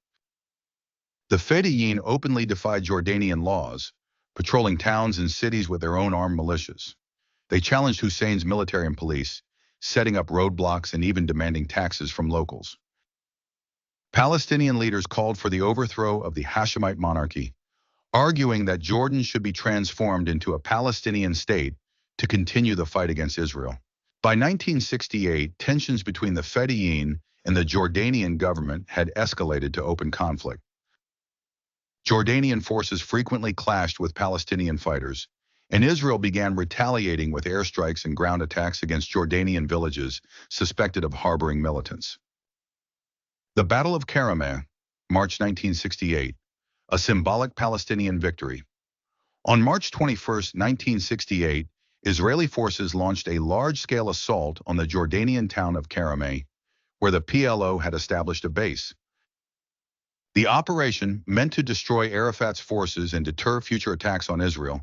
The Fedayeen openly defied Jordanian laws, patrolling towns and cities with their own armed militias. They challenged Hussein's military and police, setting up roadblocks and even demanding taxes from locals. Palestinian leaders called for the overthrow of the Hashemite monarchy, arguing that Jordan should be transformed into a Palestinian state to continue the fight against Israel. By 1968, tensions between the Fedayeen and the Jordanian government had escalated to open conflict. Jordanian forces frequently clashed with Palestinian fighters, and Israel began retaliating with airstrikes and ground attacks against Jordanian villages suspected of harboring militants. The Battle of Karameh, March 1968, a symbolic Palestinian victory. On March 21, 1968, Israeli forces launched a large-scale assault on the Jordanian town of Karameh, where the PLO had established a base. The operation, meant to destroy Arafat's forces and deter future attacks on Israel,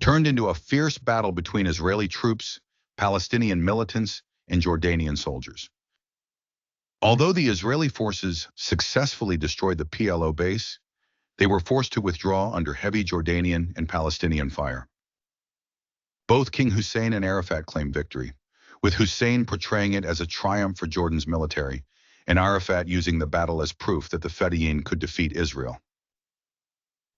turned into a fierce battle between Israeli troops, Palestinian militants, and Jordanian soldiers. Although the Israeli forces successfully destroyed the PLO base, they were forced to withdraw under heavy Jordanian and Palestinian fire. Both King Hussein and Arafat claimed victory, with Hussein portraying it as a triumph for Jordan's military, and Arafat using the battle as proof that the Fedayeen could defeat Israel.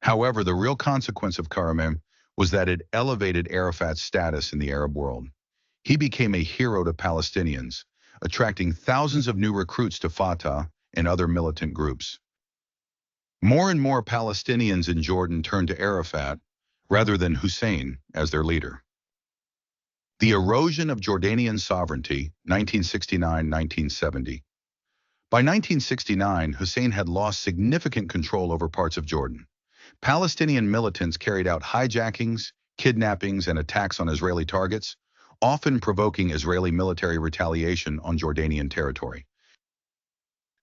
However, the real consequence of Karameh was that it elevated Arafat's status in the Arab world. He became a hero to Palestinians, attracting thousands of new recruits to Fatah and other militant groups. More and more Palestinians in Jordan turned to Arafat rather than Hussein as their leader. The erosion of Jordanian sovereignty, 1969-1970. By 1969, Hussein had lost significant control over parts of Jordan. Palestinian militants carried out hijackings, kidnappings, and attacks on Israeli targets, often provoking Israeli military retaliation on Jordanian territory.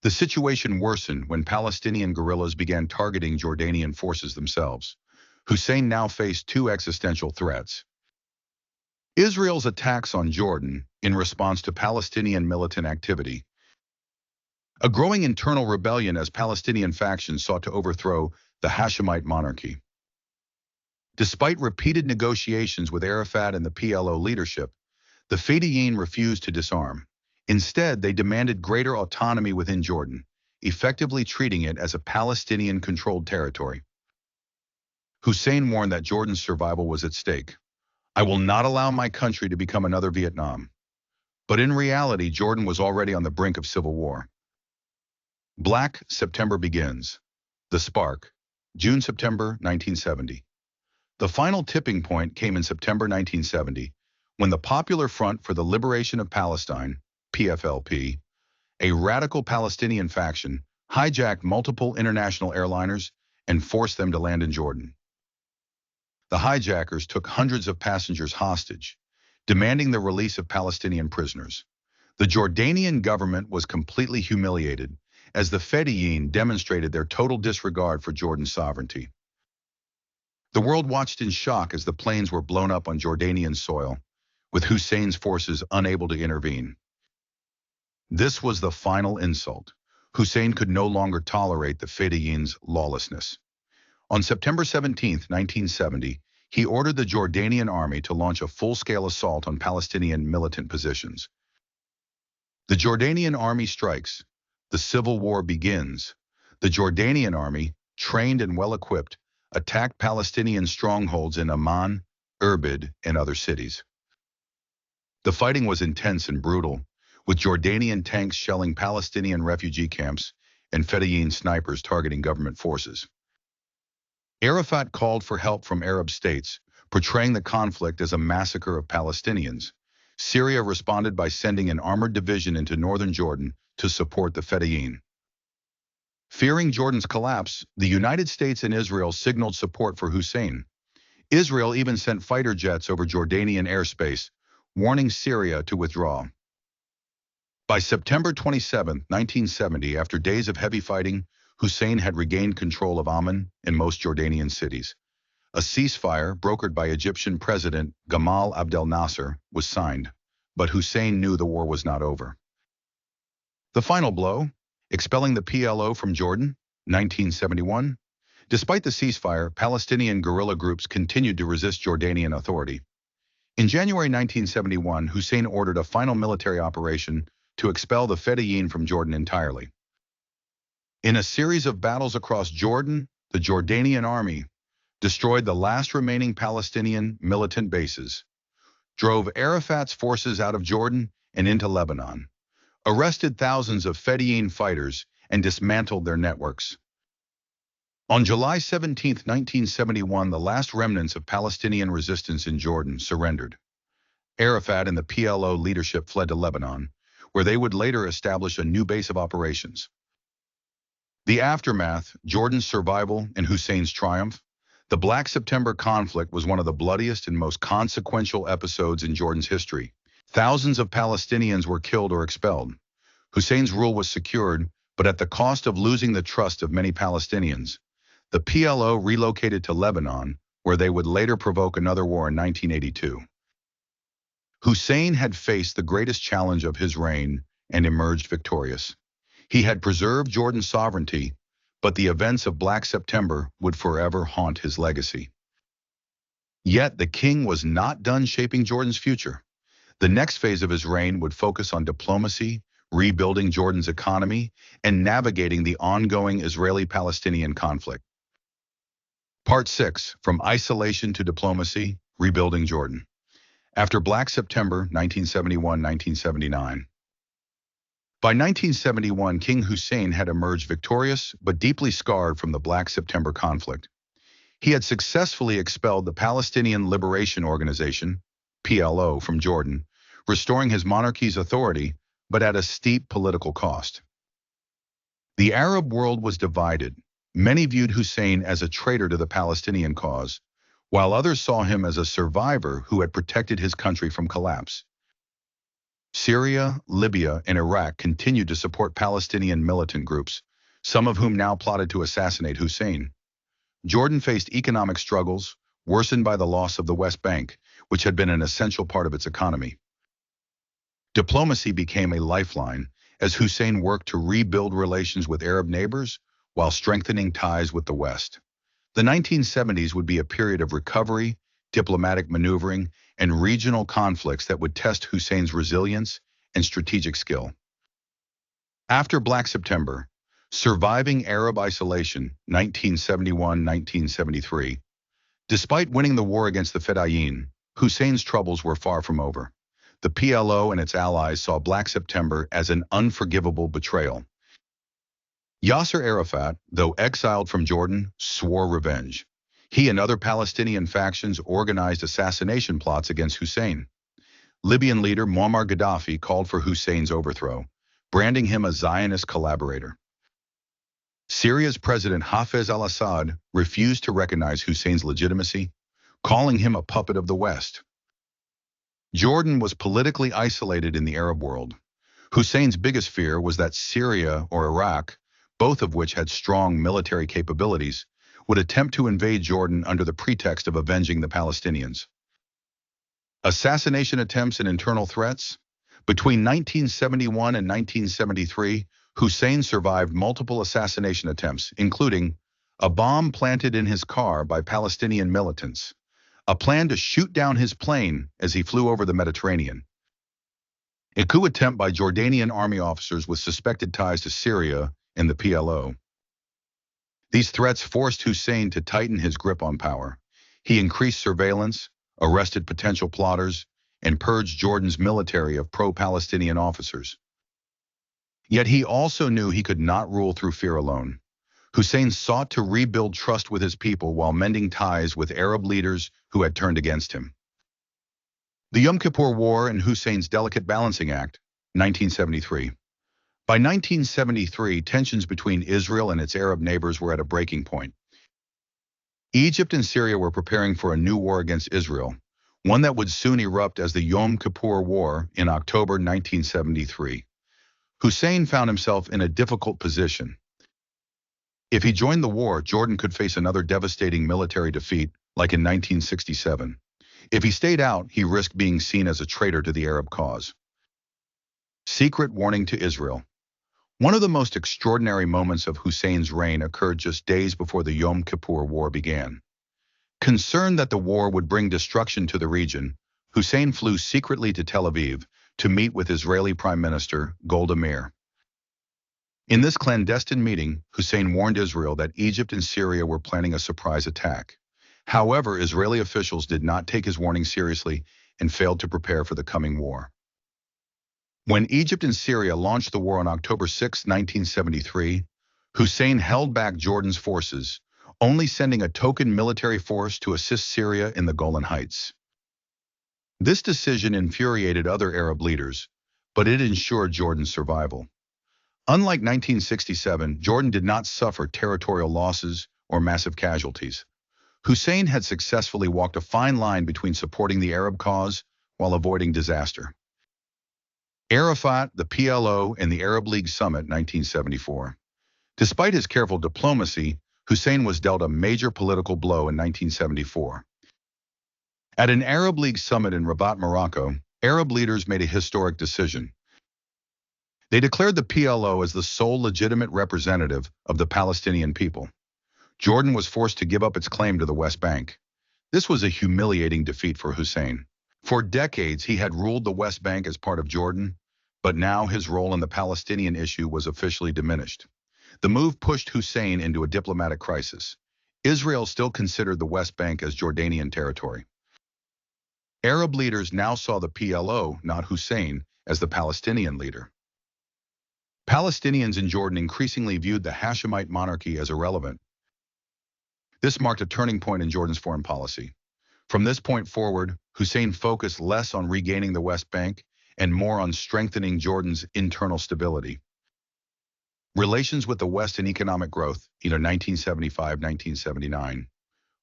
The situation worsened when Palestinian guerrillas began targeting Jordanian forces themselves. Hussein now faced two existential threats: Israel's attacks on Jordan in response to Palestinian militant activity, a growing internal rebellion as Palestinian factions sought to overthrow the Hashemite monarchy. Despite repeated negotiations with Arafat and the PLO leadership, the Fedayeen refused to disarm. Instead, they demanded greater autonomy within Jordan, effectively treating it as a Palestinian-controlled territory. Hussein warned that Jordan's survival was at stake. "I will not allow my country to become another Vietnam." But in reality, Jordan was already on the brink of civil war. Black September begins. The spark. June-September 1970. The final tipping point came in September 1970, when the Popular Front for the Liberation of Palestine, PFLP, a radical Palestinian faction, hijacked multiple international airliners and forced them to land in Jordan. The hijackers took hundreds of passengers hostage, demanding the release of Palestinian prisoners. The Jordanian government was completely humiliated as the Fedayeen demonstrated their total disregard for Jordan's sovereignty. The world watched in shock as the planes were blown up on Jordanian soil, with Hussein's forces unable to intervene. This was the final insult. Hussein could no longer tolerate the Fedayeen's lawlessness. On September 17, 1970, he ordered the Jordanian army to launch a full-scale assault on Palestinian militant positions. The Jordanian army strikes. The civil war begins. The Jordanian army, trained and well-equipped, attacked Palestinian strongholds in Amman, Irbid, and other cities. The fighting was intense and brutal, with Jordanian tanks shelling Palestinian refugee camps and Fedayeen snipers targeting government forces. Arafat called for help from Arab states, portraying the conflict as a massacre of Palestinians. Syria responded by sending an armored division into northern Jordan to support the Fedayeen. Fearing Jordan's collapse, the United States and Israel signaled support for Hussein. Israel even sent fighter jets over Jordanian airspace, warning Syria to withdraw. By September 27, 1970, after days of heavy fighting, Hussein had regained control of Amman and most Jordanian cities. A ceasefire, brokered by Egyptian President Gamal Abdel Nasser, was signed, but Hussein knew the war was not over. The final blow, expelling the PLO from Jordan, 1971. Despite the ceasefire, Palestinian guerrilla groups continued to resist Jordanian authority. In January 1971, Hussein ordered a final military operation to expel the Fedayeen from Jordan entirely. In a series of battles across Jordan, the Jordanian army destroyed the last remaining Palestinian militant bases, drove Arafat's forces out of Jordan and into Lebanon, arrested thousands of Fedayeen fighters, and dismantled their networks. On July 17, 1971, the last remnants of Palestinian resistance in Jordan surrendered. Arafat and the PLO leadership fled to Lebanon, where they would later establish a new base of operations. The aftermath, Jordan's survival and Hussein's triumph. The Black September conflict was one of the bloodiest and most consequential episodes in Jordan's history. Thousands of Palestinians were killed or expelled. Hussein's rule was secured, but at the cost of losing the trust of many Palestinians. The PLO relocated to Lebanon, where they would later provoke another war in 1982. Hussein had faced the greatest challenge of his reign and emerged victorious. He had preserved Jordan's sovereignty, but the events of Black September would forever haunt his legacy. Yet the king was not done shaping Jordan's future. The next phase of his reign would focus on diplomacy, rebuilding Jordan's economy, and navigating the ongoing Israeli-Palestinian conflict. Part 6, From Isolation to Diplomacy, Rebuilding Jordan. After Black September, 1971-1979. By 1971, King Hussein had emerged victorious but deeply scarred from the Black September conflict. He had successfully expelled the Palestinian Liberation Organization, PLO, from Jordan, restoring his monarchy's authority, but at a steep political cost. The Arab world was divided. Many viewed Hussein as a traitor to the Palestinian cause, while others saw him as a survivor who had protected his country from collapse. Syria, Libya, and Iraq continued to support Palestinian militant groups, some of whom now plotted to assassinate Hussein. Jordan faced economic struggles, worsened by the loss of the West Bank, which had been an essential part of its economy. Diplomacy became a lifeline as Hussein worked to rebuild relations with Arab neighbors while strengthening ties with the West. The 1970s would be a period of recovery, diplomatic maneuvering, and regional conflicts that would test Hussein's resilience and strategic skill. After Black September, surviving Arab isolation, 1971-1973. Despite winning the war against the Fedayeen, Hussein's troubles were far from over. The PLO and its allies saw Black September as an unforgivable betrayal. Yasser Arafat, though exiled from Jordan, swore revenge. He and other Palestinian factions organized assassination plots against Hussein. Libyan leader Muammar Gaddafi called for Hussein's overthrow, branding him a Zionist collaborator. Syria's President Hafez al-Assad refused to recognize Hussein's legitimacy, calling him a puppet of the West. Jordan was politically isolated in the Arab world. Hussein's biggest fear was that Syria or Iraq, both of which had strong military capabilities, would attempt to invade Jordan under the pretext of avenging the Palestinians. Assassination attempts and internal threats. Between 1971 and 1973, Hussein survived multiple assassination attempts, including a bomb planted in his car by Palestinian militants, a plan to shoot down his plane as he flew over the Mediterranean, a coup attempt by Jordanian army officers with suspected ties to Syria and the PLO. These threats forced Hussein to tighten his grip on power. He increased surveillance, arrested potential plotters, and purged Jordan's military of pro-Palestinian officers. Yet he also knew he could not rule through fear alone. Hussein sought to rebuild trust with his people while mending ties with Arab leaders who had turned against him. The Yom Kippur War and Hussein's delicate balancing act, 1973. By 1973, tensions between Israel and its Arab neighbors were at a breaking point. Egypt and Syria were preparing for a new war against Israel, one that would soon erupt as the Yom Kippur War in October 1973. Hussein found himself in a difficult position. If he joined the war, Jordan could face another devastating military defeat, like in 1967. If he stayed out, he risked being seen as a traitor to the Arab cause. Secret warning to Israel. One of the most extraordinary moments of Hussein's reign occurred just days before the Yom Kippur War began. Concerned that the war would bring destruction to the region, Hussein flew secretly to Tel Aviv to meet with Israeli Prime Minister Golda Meir. In this clandestine meeting, Hussein warned Israel that Egypt and Syria were planning a surprise attack. However, Israeli officials did not take his warning seriously and failed to prepare for the coming war. When Egypt and Syria launched the war on October 6, 1973, Hussein held back Jordan's forces, only sending a token military force to assist Syria in the Golan Heights. This decision infuriated other Arab leaders, but it ensured Jordan's survival. Unlike 1967, Jordan did not suffer territorial losses or massive casualties. Hussein had successfully walked a fine line between supporting the Arab cause while avoiding disaster. Arafat, the PLO, and the Arab League Summit 1974. Despite his careful diplomacy, Hussein was dealt a major political blow in 1974. At an Arab League summit in Rabat, Morocco, Arab leaders made a historic decision. They declared the PLO as the sole legitimate representative of the Palestinian people. Jordan was forced to give up its claim to the West Bank. This was a humiliating defeat for Hussein. For decades, he had ruled the West Bank as part of Jordan, but now his role in the Palestinian issue was officially diminished. The move pushed Hussein into a diplomatic crisis. Israel still considered the West Bank as Jordanian territory. Arab leaders now saw the PLO, not Hussein, as the Palestinian leader. Palestinians in Jordan increasingly viewed the Hashemite monarchy as irrelevant. This marked a turning point in Jordan's foreign policy. From this point forward, Hussein focused less on regaining the West Bank and more on strengthening Jordan's internal stability. Relations with the West and economic growth, either 1975-1979.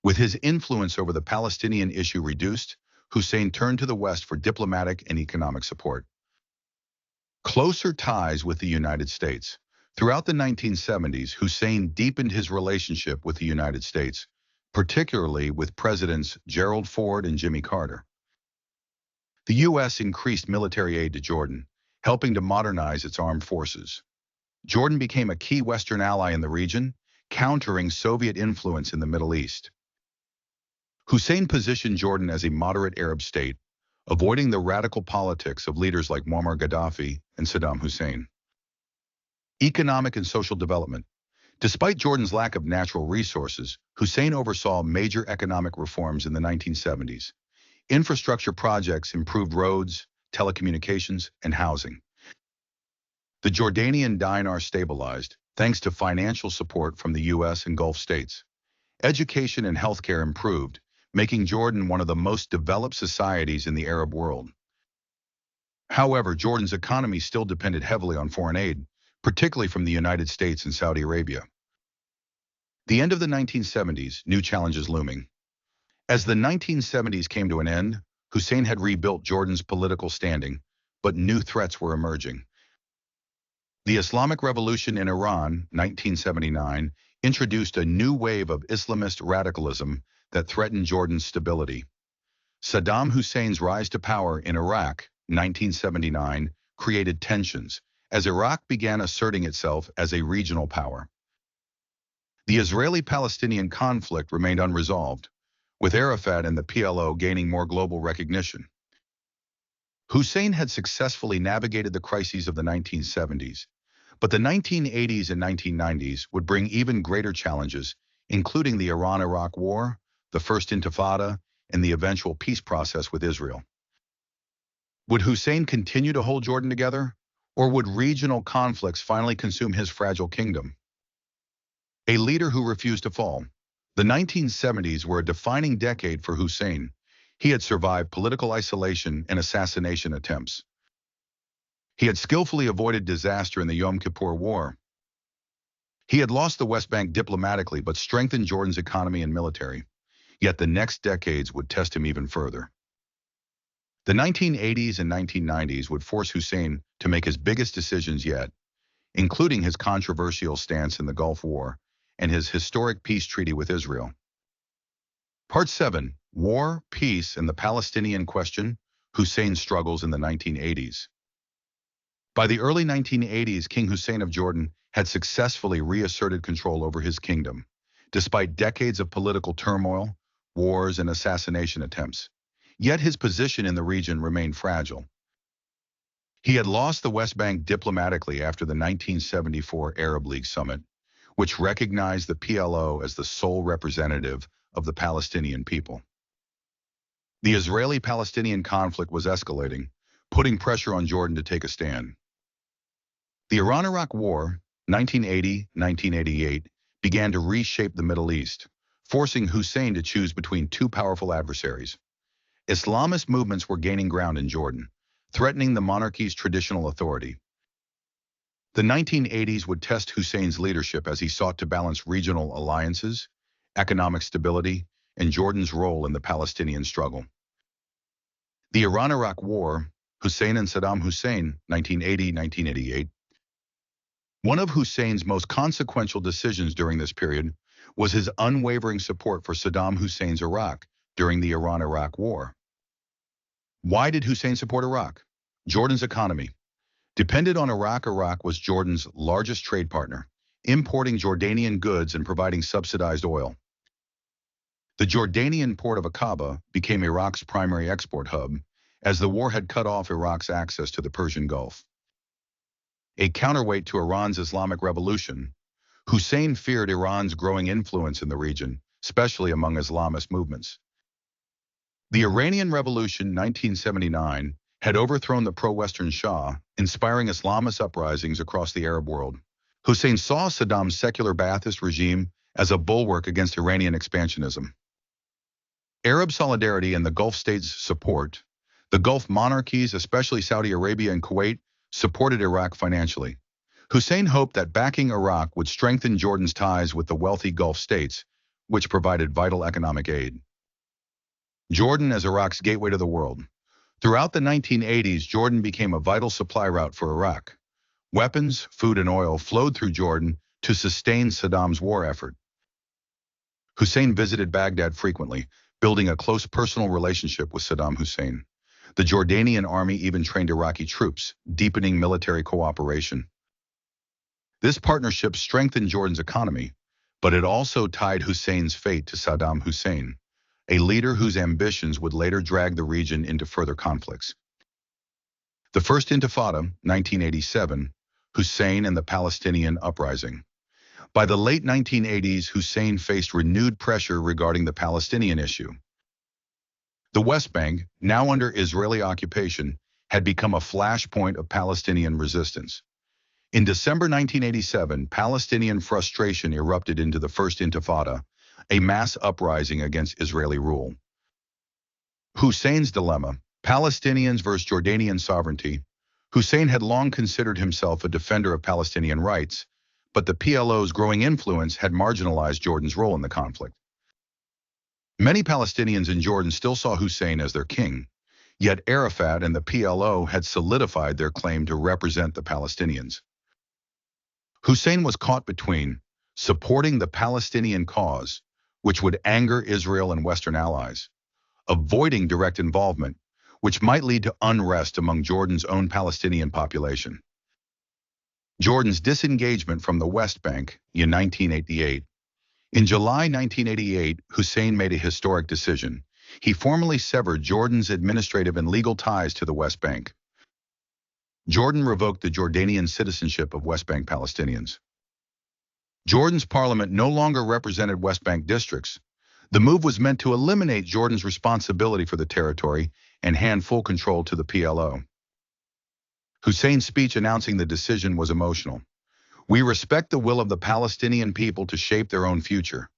With his influence over the Palestinian issue reduced, Hussein turned to the West for diplomatic and economic support. Closer ties with the United States. Throughout the 1970s, Hussein deepened his relationship with the United States, particularly with Presidents Gerald Ford and Jimmy Carter. The U.S. increased military aid to Jordan, helping to modernize its armed forces. Jordan became a key Western ally in the region, countering Soviet influence in the Middle East. Hussein positioned Jordan as a moderate Arab state, avoiding the radical politics of leaders like Muammar Gaddafi and Saddam Hussein. Economic and social development. Despite Jordan's lack of natural resources, Hussein oversaw major economic reforms in the 1970s. Infrastructure projects improved roads, telecommunications, and housing. The Jordanian dinar stabilized, thanks to financial support from the U.S. and Gulf states. Education and healthcare improved, making Jordan one of the most developed societies in the Arab world. However, Jordan's economy still depended heavily on foreign aid, particularly from the United States and Saudi Arabia. The end of the 1970s, new challenges looming. As the 1970s came to an end, Hussein had rebuilt Jordan's political standing, but new threats were emerging. The Islamic Revolution in Iran, 1979, introduced a new wave of Islamist radicalism that threatened Jordan's stability. Saddam Hussein's rise to power in Iraq, 1979, created tensions, as Iraq began asserting itself as a regional power. The Israeli-Palestinian conflict remained unresolved, with Arafat and the PLO gaining more global recognition. Hussein had successfully navigated the crises of the 1970s, but the 1980s and 1990s would bring even greater challenges, including the Iran-Iraq War, the First Intifada, and the eventual peace process with Israel. Would Hussein continue to hold Jordan together, or would regional conflicts finally consume his fragile kingdom? A leader who refused to fall. The 1970s were a defining decade for Hussein. He had survived political isolation and assassination attempts. He had skillfully avoided disaster in the Yom Kippur War. He had lost the West Bank diplomatically but strengthened Jordan's economy and military. Yet the next decades would test him even further. The 1980s and 1990s would force Hussein to make his biggest decisions yet, including his controversial stance in the Gulf War and his historic peace treaty with Israel. Part 7. War, Peace, and the Palestinian Question, Hussein's Struggles in the 1980s. By the early 1980s, King Hussein of Jordan had successfully reasserted control over his kingdom, despite decades of political turmoil, wars, and assassination attempts. Yet his position in the region remained fragile. He had lost the West Bank diplomatically after the 1974 Arab League summit, which recognized the PLO as the sole representative of the Palestinian people. The Israeli-Palestinian conflict was escalating, putting pressure on Jordan to take a stand. The Iran-Iraq War, 1980-1988, began to reshape the Middle East, forcing Hussein to choose between two powerful adversaries. Islamist movements were gaining ground in Jordan, threatening the monarchy's traditional authority. The 1980s would test Hussein's leadership as he sought to balance regional alliances, economic stability, and Jordan's role in the Palestinian struggle. The Iran-Iraq War, Hussein and Saddam Hussein, 1980-1988. One of Hussein's most consequential decisions during this period was his unwavering support for Saddam Hussein's Iraq during the Iran-Iraq War. Why did Hussein support Iraq? Jordan's economy depended on Iraq. Iraq was Jordan's largest trade partner, importing Jordanian goods and providing subsidized oil. The Jordanian port of Aqaba became Iraq's primary export hub, as the war had cut off Iraq's access to the Persian Gulf. A counterweight to Iran's Islamic Revolution, Hussein feared Iran's growing influence in the region, especially among Islamist movements. The Iranian Revolution 1979 had overthrown the pro-Western Shah, inspiring Islamist uprisings across the Arab world. Hussein saw Saddam's secular Ba'athist regime as a bulwark against Iranian expansionism. Arab solidarity and the Gulf states' support. The Gulf monarchies, especially Saudi Arabia and Kuwait, supported Iraq financially. Hussein hoped that backing Iraq would strengthen Jordan's ties with the wealthy Gulf states, which provided vital economic aid. Jordan as Iraq's gateway to the world. Throughout the 1980s, Jordan became a vital supply route for Iraq. Weapons, food, and oil flowed through Jordan to sustain Saddam's war effort. Hussein visited Baghdad frequently, building a close personal relationship with Saddam Hussein. The Jordanian army even trained Iraqi troops, deepening military cooperation. This partnership strengthened Jordan's economy, but it also tied Hussein's fate to Saddam Hussein, a leader whose ambitions would later drag the region into further conflicts. The First Intifada, 1987, Hussein and the Palestinian uprising. By the late 1980s, Hussein faced renewed pressure regarding the Palestinian issue. The West Bank, now under Israeli occupation, had become a flashpoint of Palestinian resistance. In December 1987, Palestinian frustration erupted into the First Intifada, a mass uprising against Israeli rule. Hussein's dilemma, Palestinians versus Jordanian sovereignty. Hussein had long considered himself a defender of Palestinian rights, but the PLO's growing influence had marginalized Jordan's role in the conflict. Many Palestinians in Jordan still saw Hussein as their king, yet Arafat and the PLO had solidified their claim to represent the Palestinians. Hussein was caught between supporting the Palestinian cause, which would anger Israel and Western allies, avoiding direct involvement, which might lead to unrest among Jordan's own Palestinian population. Jordan's disengagement from the West Bank in 1988. In July 1988, Hussein made a historic decision. He formally severed Jordan's administrative and legal ties to the West Bank. Jordan revoked the Jordanian citizenship of West Bank Palestinians. Jordan's parliament no longer represented West Bank districts. The move was meant to eliminate Jordan's responsibility for the territory and hand full control to the PLO. Hussein's speech announcing the decision was emotional. "We respect the will of the Palestinian people to shape their own future."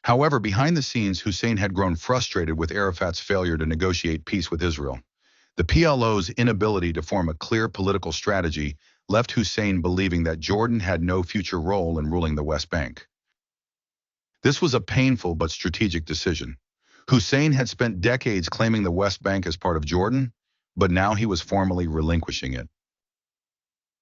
However, behind the scenes, Hussein had grown frustrated with Arafat's failure to negotiate peace with Israel. The PLO's inability to form a clear political strategy left Hussein believing that Jordan had no future role in ruling the West Bank. This was a painful but strategic decision. Hussein had spent decades claiming the West Bank as part of Jordan, but now he was formally relinquishing it.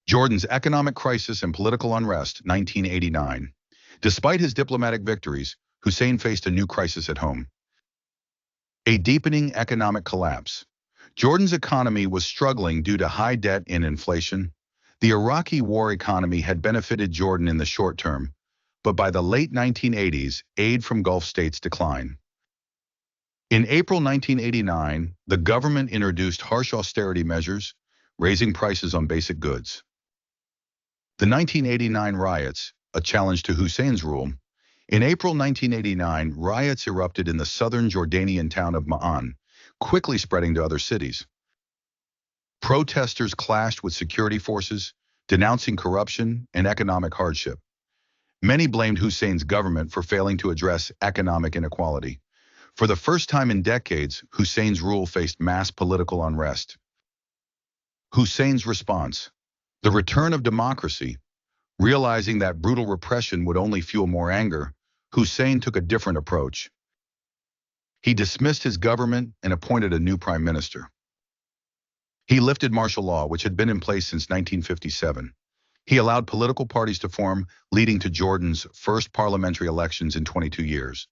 Jordan's economic crisis and political unrest, 1989. Despite his diplomatic victories, Hussein faced a new crisis at home. A deepening economic collapse. Jordan's economy was struggling due to high debt and inflation. The Iraqi war economy had benefited Jordan in the short term, but by the late 1980s, aid from Gulf states declined. In April 1989, the government introduced harsh austerity measures, raising prices on basic goods. The 1989 riots, a challenge to Hussein's rule. In April 1989, riots erupted in the southern Jordanian town of Ma'an, quickly spreading to other cities. Protesters clashed with security forces, denouncing corruption and economic hardship. Many blamed Hussein's government for failing to address economic inequality. For the first time in decades, Hussein's rule faced mass political unrest. Hussein's response: the return of democracy. Realizing that brutal repression would only fuel more anger, Hussein took a different approach. He dismissed his government and appointed a new prime minister. He lifted martial law, which had been in place since 1957. He allowed political parties to form, leading to Jordan's first parliamentary elections in 22 years.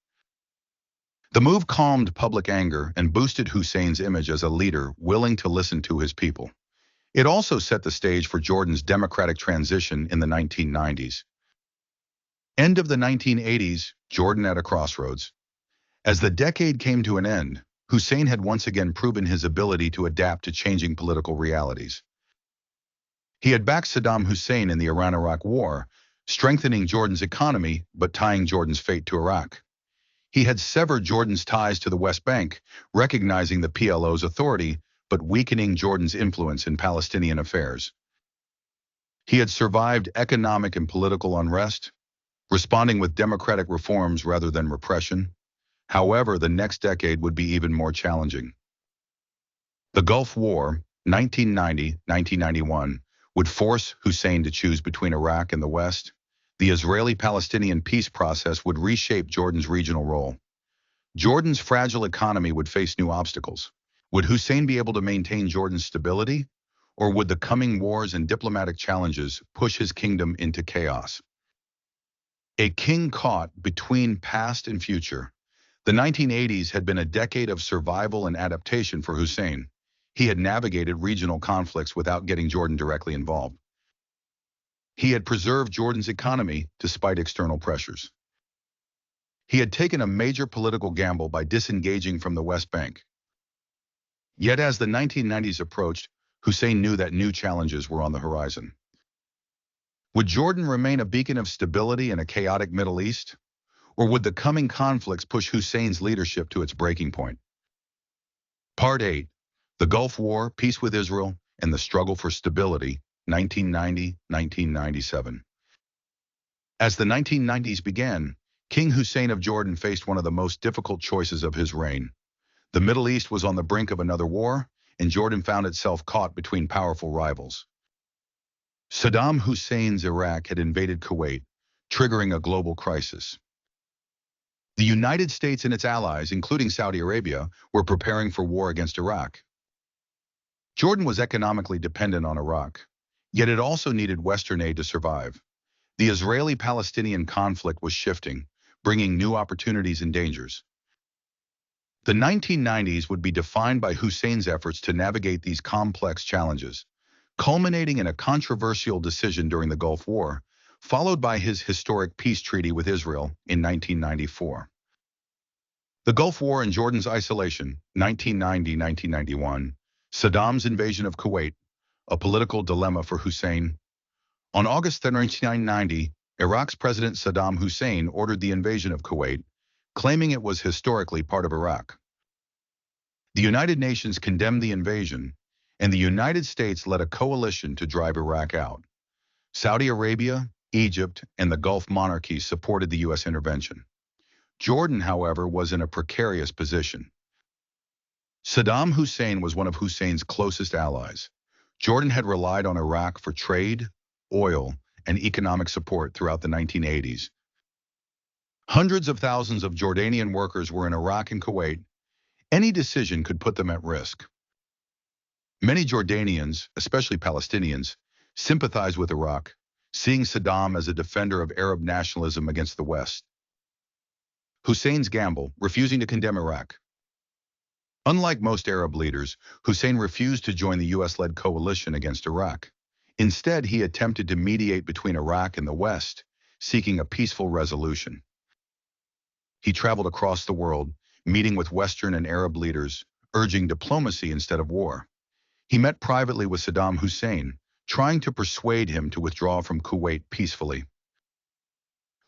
The move calmed public anger and boosted Hussein's image as a leader willing to listen to his people. It also set the stage for Jordan's democratic transition in the 1990s. End of the 1980s, Jordan at a crossroads. As the decade came to an end, Hussein had once again proven his ability to adapt to changing political realities. He had backed Saddam Hussein in the Iran-Iraq War, strengthening Jordan's economy but tying Jordan's fate to Iraq. He had severed Jordan's ties to the West Bank, recognizing the PLO's authority but weakening Jordan's influence in Palestinian affairs. He had survived economic and political unrest, responding with democratic reforms rather than repression. However, the next decade would be even more challenging. The Gulf War, 1990-1991, would force Hussein to choose between Iraq and the West. The Israeli-Palestinian peace process would reshape Jordan's regional role. Jordan's fragile economy would face new obstacles. Would Hussein be able to maintain Jordan's stability, or would the coming wars and diplomatic challenges push his kingdom into chaos? A king caught between past and future. The 1980s had been a decade of survival and adaptation for Hussein. He had navigated regional conflicts without getting Jordan directly involved. He had preserved Jordan's economy despite external pressures. He had taken a major political gamble by disengaging from the West Bank. Yet as the 1990s approached, Hussein knew that new challenges were on the horizon. Would Jordan remain a beacon of stability in a chaotic Middle East? Or would the coming conflicts push Hussein's leadership to its breaking point? Part 8. The Gulf War, peace with Israel, and the struggle for stability, 1990-1997. As the 1990s began, King Hussein of Jordan faced one of the most difficult choices of his reign. The Middle East was on the brink of another war, and Jordan found itself caught between powerful rivals. Saddam Hussein's Iraq had invaded Kuwait, triggering a global crisis. The United States and its allies, including Saudi Arabia, were preparing for war against Iraq. Jordan was economically dependent on Iraq, yet it also needed Western aid to survive. The Israeli-Palestinian conflict was shifting, bringing new opportunities and dangers. The 1990s would be defined by Hussein's efforts to navigate these complex challenges, culminating in a controversial decision during the Gulf War, followed by his historic peace treaty with Israel in 1994. The Gulf War and Jordan's isolation, 1990-1991, Saddam's invasion of Kuwait, a political dilemma for Hussein. On August 3, 1990, Iraq's President Saddam Hussein ordered the invasion of Kuwait, claiming it was historically part of Iraq. The United Nations condemned the invasion, and the United States led a coalition to drive Iraq out. Saudi Arabia, Egypt, and the Gulf monarchies supported the U.S. intervention. Jordan, however, was in a precarious position. Saddam Hussein was one of Hussein's closest allies. Jordan had relied on Iraq for trade, oil, and economic support throughout the 1980s. Hundreds of thousands of Jordanian workers were in Iraq and Kuwait. Any decision could put them at risk. Many Jordanians, especially Palestinians, sympathized with Iraq, seeing Saddam as a defender of Arab nationalism against the West. Hussein's gamble, refusing to condemn Iraq. Unlike most Arab leaders, Hussein refused to join the U.S.-led coalition against Iraq. Instead, he attempted to mediate between Iraq and the West, seeking a peaceful resolution. He traveled across the world, meeting with Western and Arab leaders, urging diplomacy instead of war. He met privately with Saddam Hussein, trying to persuade him to withdraw from Kuwait peacefully.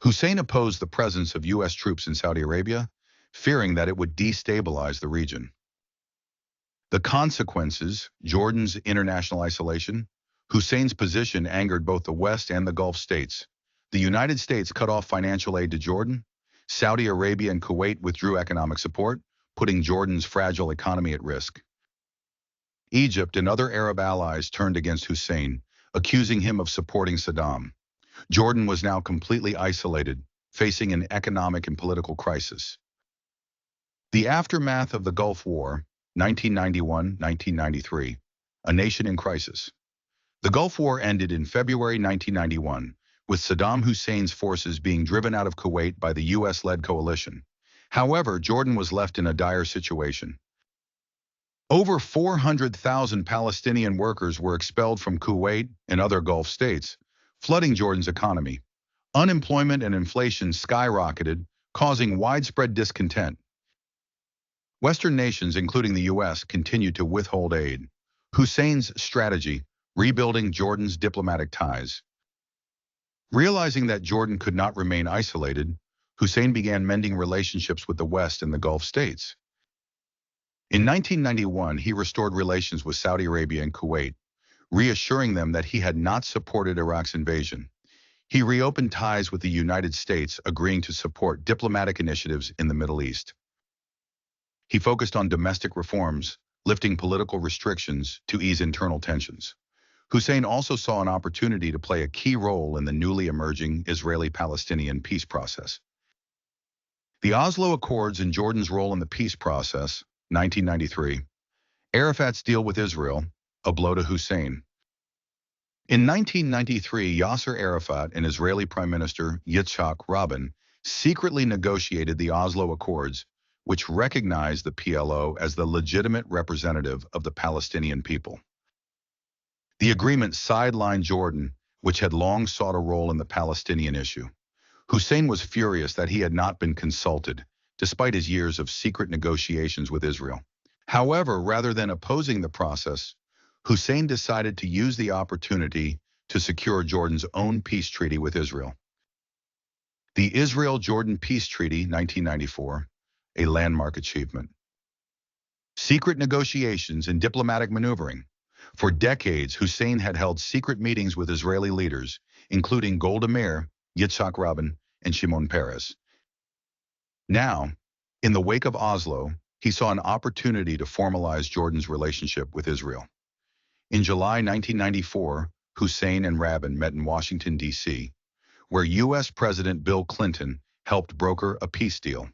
Hussein opposed the presence of U.S. troops in Saudi Arabia, fearing that it would destabilize the region. The consequences, Jordan's international isolation, Hussein's position angered both the West and the Gulf states. The United States cut off financial aid to Jordan. Saudi Arabia and Kuwait withdrew economic support, putting Jordan's fragile economy at risk. Egypt and other Arab allies turned against Hussein, accusing him of supporting Saddam. Jordan was now completely isolated, facing an economic and political crisis. The aftermath of the Gulf War, 1991-1993, a nation in crisis. The Gulf War ended in February 1991, with Saddam Hussein's forces being driven out of Kuwait by the U.S.-led coalition. However, Jordan was left in a dire situation. Over 400,000 Palestinian workers were expelled from Kuwait and other Gulf states, flooding Jordan's economy. Unemployment and inflation skyrocketed, causing widespread discontent. Western nations, including the U.S., continued to withhold aid. Hussein's strategy, rebuilding Jordan's diplomatic ties. Realizing that Jordan could not remain isolated, Hussein began mending relationships with the West and the Gulf states. In 1991, he restored relations with Saudi Arabia and Kuwait, reassuring them that he had not supported Iraq's invasion. He reopened ties with the United States, agreeing to support diplomatic initiatives in the Middle East. He focused on domestic reforms, lifting political restrictions to ease internal tensions. Hussein also saw an opportunity to play a key role in the newly emerging Israeli-Palestinian peace process. The Oslo Accords and Jordan's role in the peace process, 1993. Arafat's deal with Israel, a blow to Hussein. In 1993, Yasser Arafat and Israeli Prime Minister Yitzhak Rabin secretly negotiated the Oslo Accords, which recognized the PLO as the legitimate representative of the Palestinian people. The agreement sidelined Jordan, which had long sought a role in the Palestinian issue. Hussein was furious that he had not been consulted, despite his years of secret negotiations with Israel. However, rather than opposing the process, Hussein decided to use the opportunity to secure Jordan's own peace treaty with Israel. The Israel-Jordan Peace Treaty, 1994, a landmark achievement. Secret negotiations and diplomatic maneuvering. For decades, Hussein had held secret meetings with Israeli leaders, including Golda Meir, Yitzhak Rabin, and Shimon Peres. Now, in the wake of Oslo, he saw an opportunity to formalize Jordan's relationship with Israel. In July 1994, Hussein and Rabin met in Washington, D.C., where U.S. President Bill Clinton helped broker a peace deal.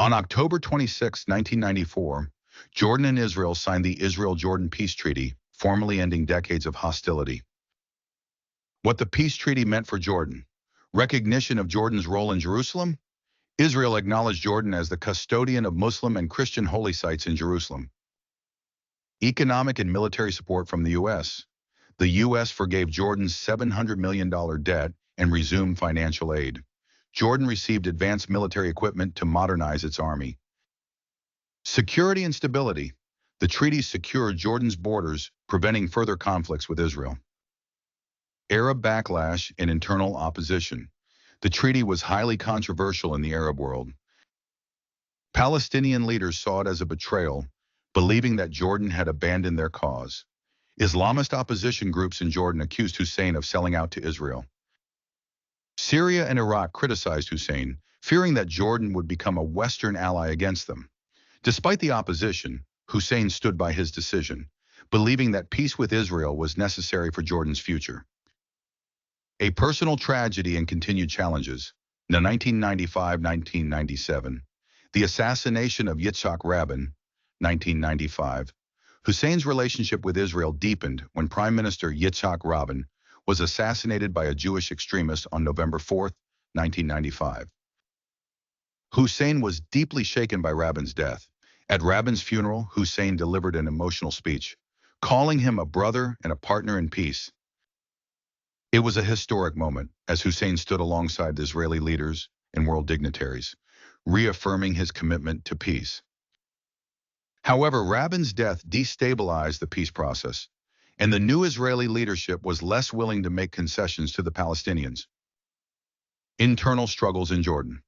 On October 26, 1994, Jordan and Israel signed the Israel-Jordan Peace Treaty, formally ending decades of hostility. What the peace treaty meant for Jordan: recognition of Jordan's role in Jerusalem. Israel acknowledged Jordan as the custodian of Muslim and Christian holy sites in Jerusalem. Economic and military support from the U.S. The U.S. forgave Jordan's $700 million debt and resumed financial aid. Jordan received advanced military equipment to modernize its army. Security and stability. The treaty secured Jordan's borders, preventing further conflicts with Israel. Arab backlash and internal opposition. The treaty was highly controversial in the Arab world. Palestinian leaders saw it as a betrayal, believing that Jordan had abandoned their cause. Islamist opposition groups in Jordan accused Hussein of selling out to Israel. Syria and Iraq criticized Hussein, fearing that Jordan would become a Western ally against them. Despite the opposition, Hussein stood by his decision, believing that peace with Israel was necessary for Jordan's future. A personal tragedy and continued challenges. In 1995-1997, the assassination of Yitzhak Rabin, 1995, Hussein's relationship with Israel deepened when Prime Minister Yitzhak Rabin was assassinated by a Jewish extremist on November 4, 1995. Hussein was deeply shaken by Rabin's death. At Rabin's funeral, Hussein delivered an emotional speech, calling him a brother and a partner in peace. It was a historic moment as Hussein stood alongside the Israeli leaders and world dignitaries, reaffirming his commitment to peace. However, Rabin's death destabilized the peace process, and the new Israeli leadership was less willing to make concessions to the Palestinians. Internal struggles in Jordan.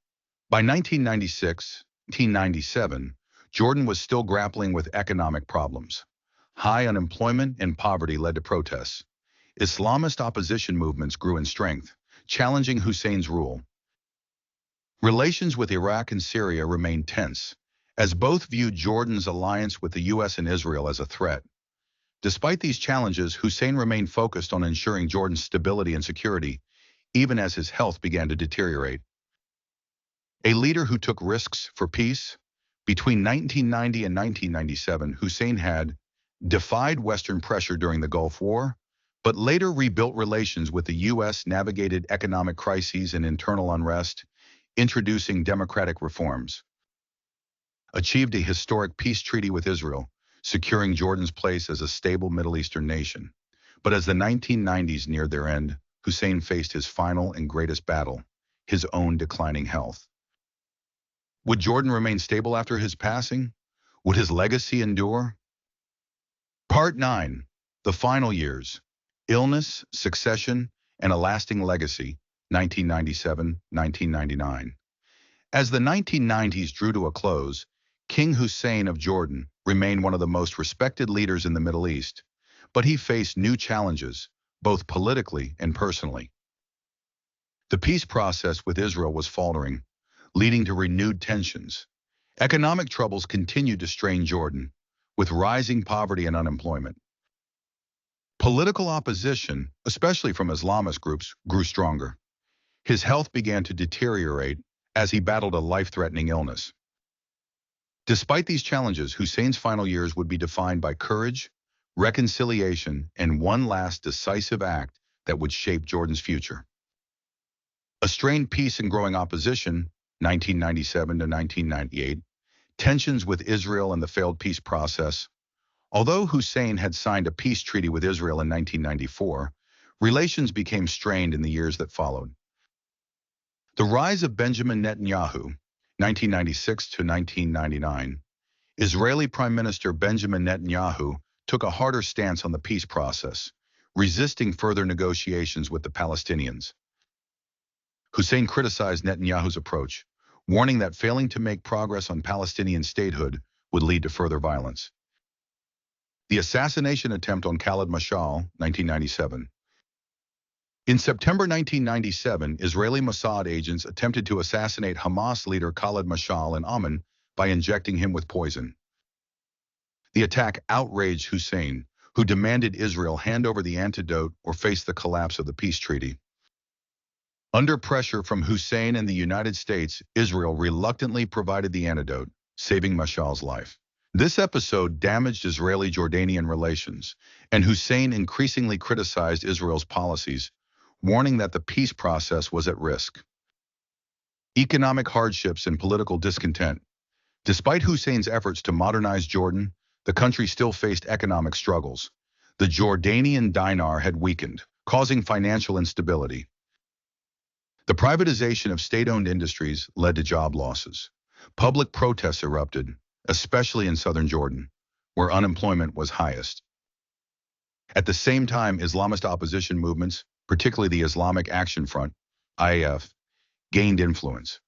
By 1996-1997, Jordan was still grappling with economic problems. High unemployment and poverty led to protests. Islamist opposition movements grew in strength, challenging Hussein's rule. Relations with Iraq and Syria remained tense, as both viewed Jordan's alliance with the U.S. and Israel as a threat. Despite these challenges, Hussein remained focused on ensuring Jordan's stability and security, even as his health began to deteriorate. A leader who took risks for peace. Between 1990 and 1997, Hussein had defied Western pressure during the Gulf War, but later rebuilt relations with the U.S., navigated economic crises and internal unrest, introducing democratic reforms. Achieved a historic peace treaty with Israel, securing Jordan's place as a stable Middle Eastern nation. But as the 1990s neared their end, Hussein faced his final and greatest battle, his own declining health. Would Jordan remain stable after his passing? Would his legacy endure? Part 9. The Final Years. Illness, Succession, and a Lasting Legacy, 1997-1999. As the 1990s drew to a close, King Hussein of Jordan remained one of the most respected leaders in the Middle East, but he faced new challenges, both politically and personally. The peace process with Israel was faltering, leading to renewed tensions. Economic troubles continued to strain Jordan, with rising poverty and unemployment. Political opposition, especially from Islamist groups, grew stronger. His health began to deteriorate as he battled a life-threatening illness. Despite these challenges, Hussein's final years would be defined by courage, reconciliation, and one last decisive act that would shape Jordan's future. A strained peace and growing opposition, 1997 to 1998, tensions with Israel and the failed peace process. Although Hussein had signed a peace treaty with Israel in 1994, relations became strained in the years that followed. The rise of Benjamin Netanyahu, 1996 to 1999, Israeli Prime Minister Benjamin Netanyahu took a harder stance on the peace process, resisting further negotiations with the Palestinians. Hussein criticized Netanyahu's approach, warning that failing to make progress on Palestinian statehood would lead to further violence. The assassination attempt on Khalid Mashal, 1997. In September 1997, Israeli Mossad agents attempted to assassinate Hamas leader Khalid Mashal in Amman by injecting him with poison. The attack outraged Hussein, who demanded Israel hand over the antidote or face the collapse of the peace treaty. Under pressure from Hussein and the United States, Israel reluctantly provided the antidote, saving Mashal's life. This episode damaged Israeli-Jordanian relations, and Hussein increasingly criticized Israel's policies, warning that the peace process was at risk. Economic hardships and political discontent. Despite Hussein's efforts to modernize Jordan, the country still faced economic struggles. The Jordanian dinar had weakened, causing financial instability. The privatization of state-owned industries led to job losses. Public protests erupted, especially in southern Jordan, where unemployment was highest. At the same time, Islamist opposition movements, particularly the Islamic Action Front, IAF, gained influence.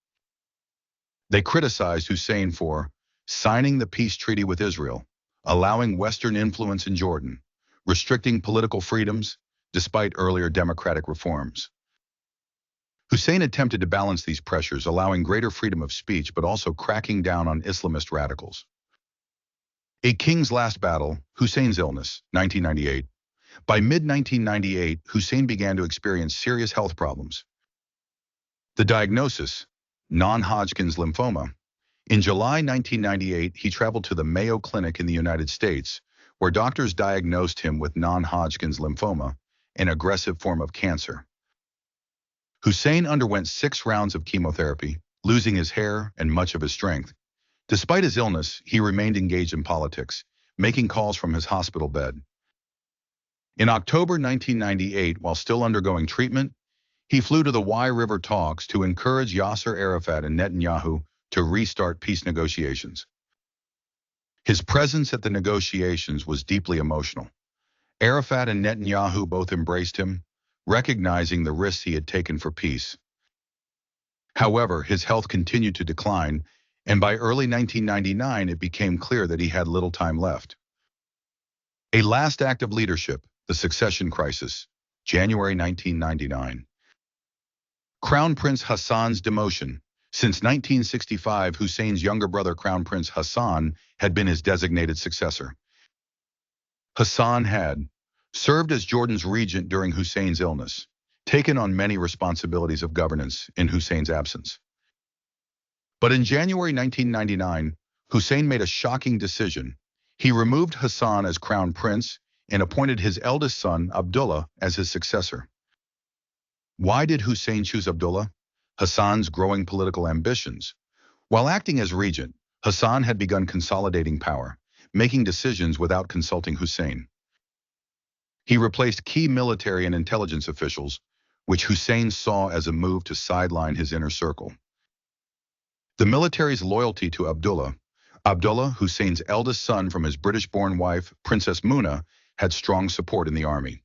They criticized Hussein for signing the peace treaty with Israel, allowing Western influence in Jordan, restricting political freedoms despite earlier democratic reforms. Hussein attempted to balance these pressures, allowing greater freedom of speech but also cracking down on Islamist radicals. A King's Last Battle, Hussein's illness, 1998. By mid-1998, Hussein began to experience serious health problems. The diagnosis, non-Hodgkin's lymphoma. In July 1998, he traveled to the Mayo Clinic in the United States, where doctors diagnosed him with non-Hodgkin's lymphoma, an aggressive form of cancer. Hussein underwent 6 rounds of chemotherapy, losing his hair and much of his strength. Despite his illness, he remained engaged in politics, making calls from his hospital bed. In October 1998, while still undergoing treatment, he flew to the Wye River talks to encourage Yasser Arafat and Netanyahu to restart peace negotiations. His presence at the negotiations was deeply emotional. Arafat and Netanyahu both embraced him, recognizing the risks he had taken for peace. However, his health continued to decline, and by early 1999, it became clear that he had little time left. A last act of leadership, the succession crisis, January 1999. Crown Prince Hassan's demotion. Since 1965, Hussein's younger brother, Crown Prince Hassan, had been his designated successor. Hassan had served as Jordan's regent during Hussein's illness, taken on many responsibilities of governance in Hussein's absence. But in January 1999, Hussein made a shocking decision. He removed Hassan as crown prince and appointed his eldest son, Abdullah, as his successor. Why did Hussein choose Abdullah? Hassan's growing political ambitions. While acting as regent, Hassan had begun consolidating power, making decisions without consulting Hussein. He replaced key military and intelligence officials, which Hussein saw as a move to sideline his inner circle. The military's loyalty to Abdullah, Hussein's eldest son from his British-born wife, Princess Muna, had strong support in the army.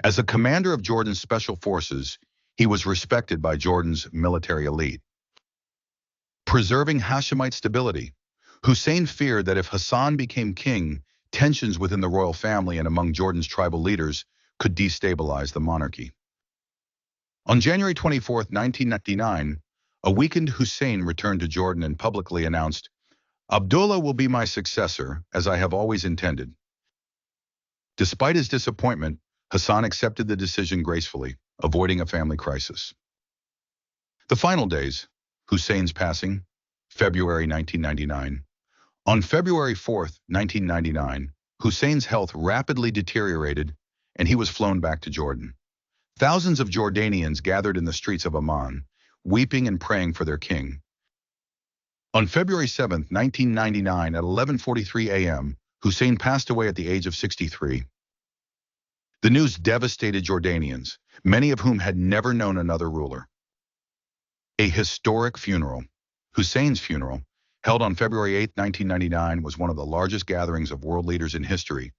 As a commander of Jordan's special forces, he was respected by Jordan's military elite. Preserving Hashemite stability. Hussein feared that if Hassan became king, tensions within the royal family and among Jordan's tribal leaders could destabilize the monarchy. On January 24, 1999, a weakened Hussein returned to Jordan and publicly announced, "Abdullah will be my successor, as I have always intended." Despite his disappointment, Hassan accepted the decision gracefully, avoiding a family crisis. The final days, Hussein's passing, February 1999. On February 4, 1999, Hussein's health rapidly deteriorated and he was flown back to Jordan. Thousands of Jordanians gathered in the streets of Amman, weeping and praying for their king. On February 7, 1999, at 11:43 a.m., Hussein passed away at the age of 63. The news devastated Jordanians, many of whom had never known another ruler. A historic funeral, Hussein's funeral, held on February 8, 1999, was one of the largest gatherings of world leaders in history.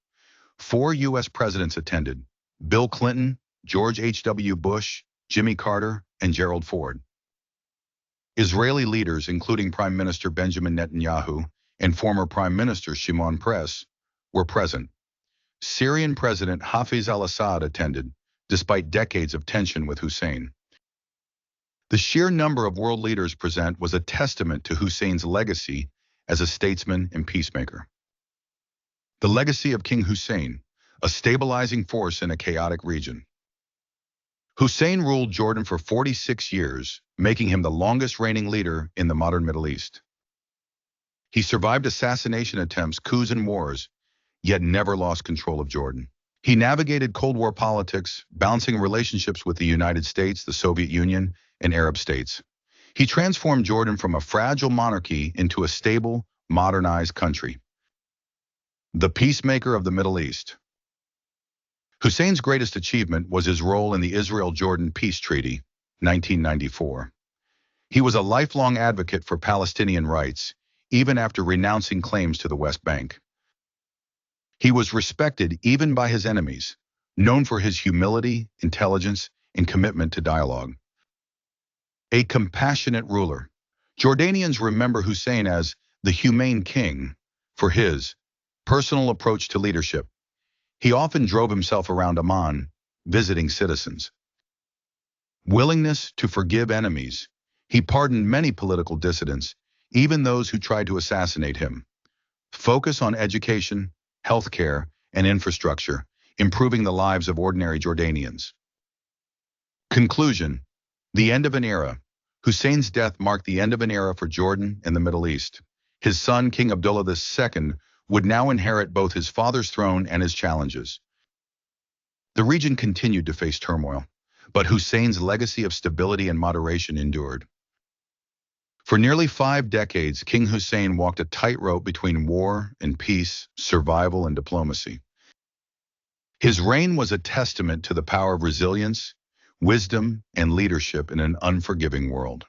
4 U.S. presidents attended: Bill Clinton, George H.W. Bush, Jimmy Carter, and Gerald Ford. Israeli leaders, including Prime Minister Benjamin Netanyahu and former Prime Minister Shimon Peres were present. Syrian President Hafez al-Assad attended, despite decades of tension with Hussein. The sheer number of world leaders present was a testament to Hussein's legacy as a statesman and peacemaker. The legacy of King Hussein, a stabilizing force in a chaotic region. Hussein ruled Jordan for 46 years, making him the longest reigning leader in the modern Middle East. He survived assassination attempts, coups, and wars, yet never lost control of Jordan. He navigated Cold War politics, balancing relationships with the United States, the Soviet Union, and Arab states. He transformed Jordan from a fragile monarchy into a stable, modernized country. The peacemaker of the Middle East. Hussein's greatest achievement was his role in the Israel-Jordan Peace Treaty, 1994. He was a lifelong advocate for Palestinian rights, even after renouncing claims to the West Bank. He was respected even by his enemies, known for his humility, intelligence, and commitment to dialogue. A compassionate ruler. Jordanians remember Hussein as the humane king for his personal approach to leadership. He often drove himself around Amman, visiting citizens. Willingness to forgive enemies. He pardoned many political dissidents, even those who tried to assassinate him. Focus on education, healthcare, and infrastructure, improving the lives of ordinary Jordanians. Conclusion. The end of an era. Hussein's death marked the end of an era for Jordan and the Middle East. His son, King Abdullah II, would now inherit both his father's throne and his challenges. The region continued to face turmoil, but Hussein's legacy of stability and moderation endured. For nearly 5 decades, King Hussein walked a tightrope between war and peace, survival and diplomacy. His reign was a testament to the power of resilience, wisdom, and leadership in an unforgiving world.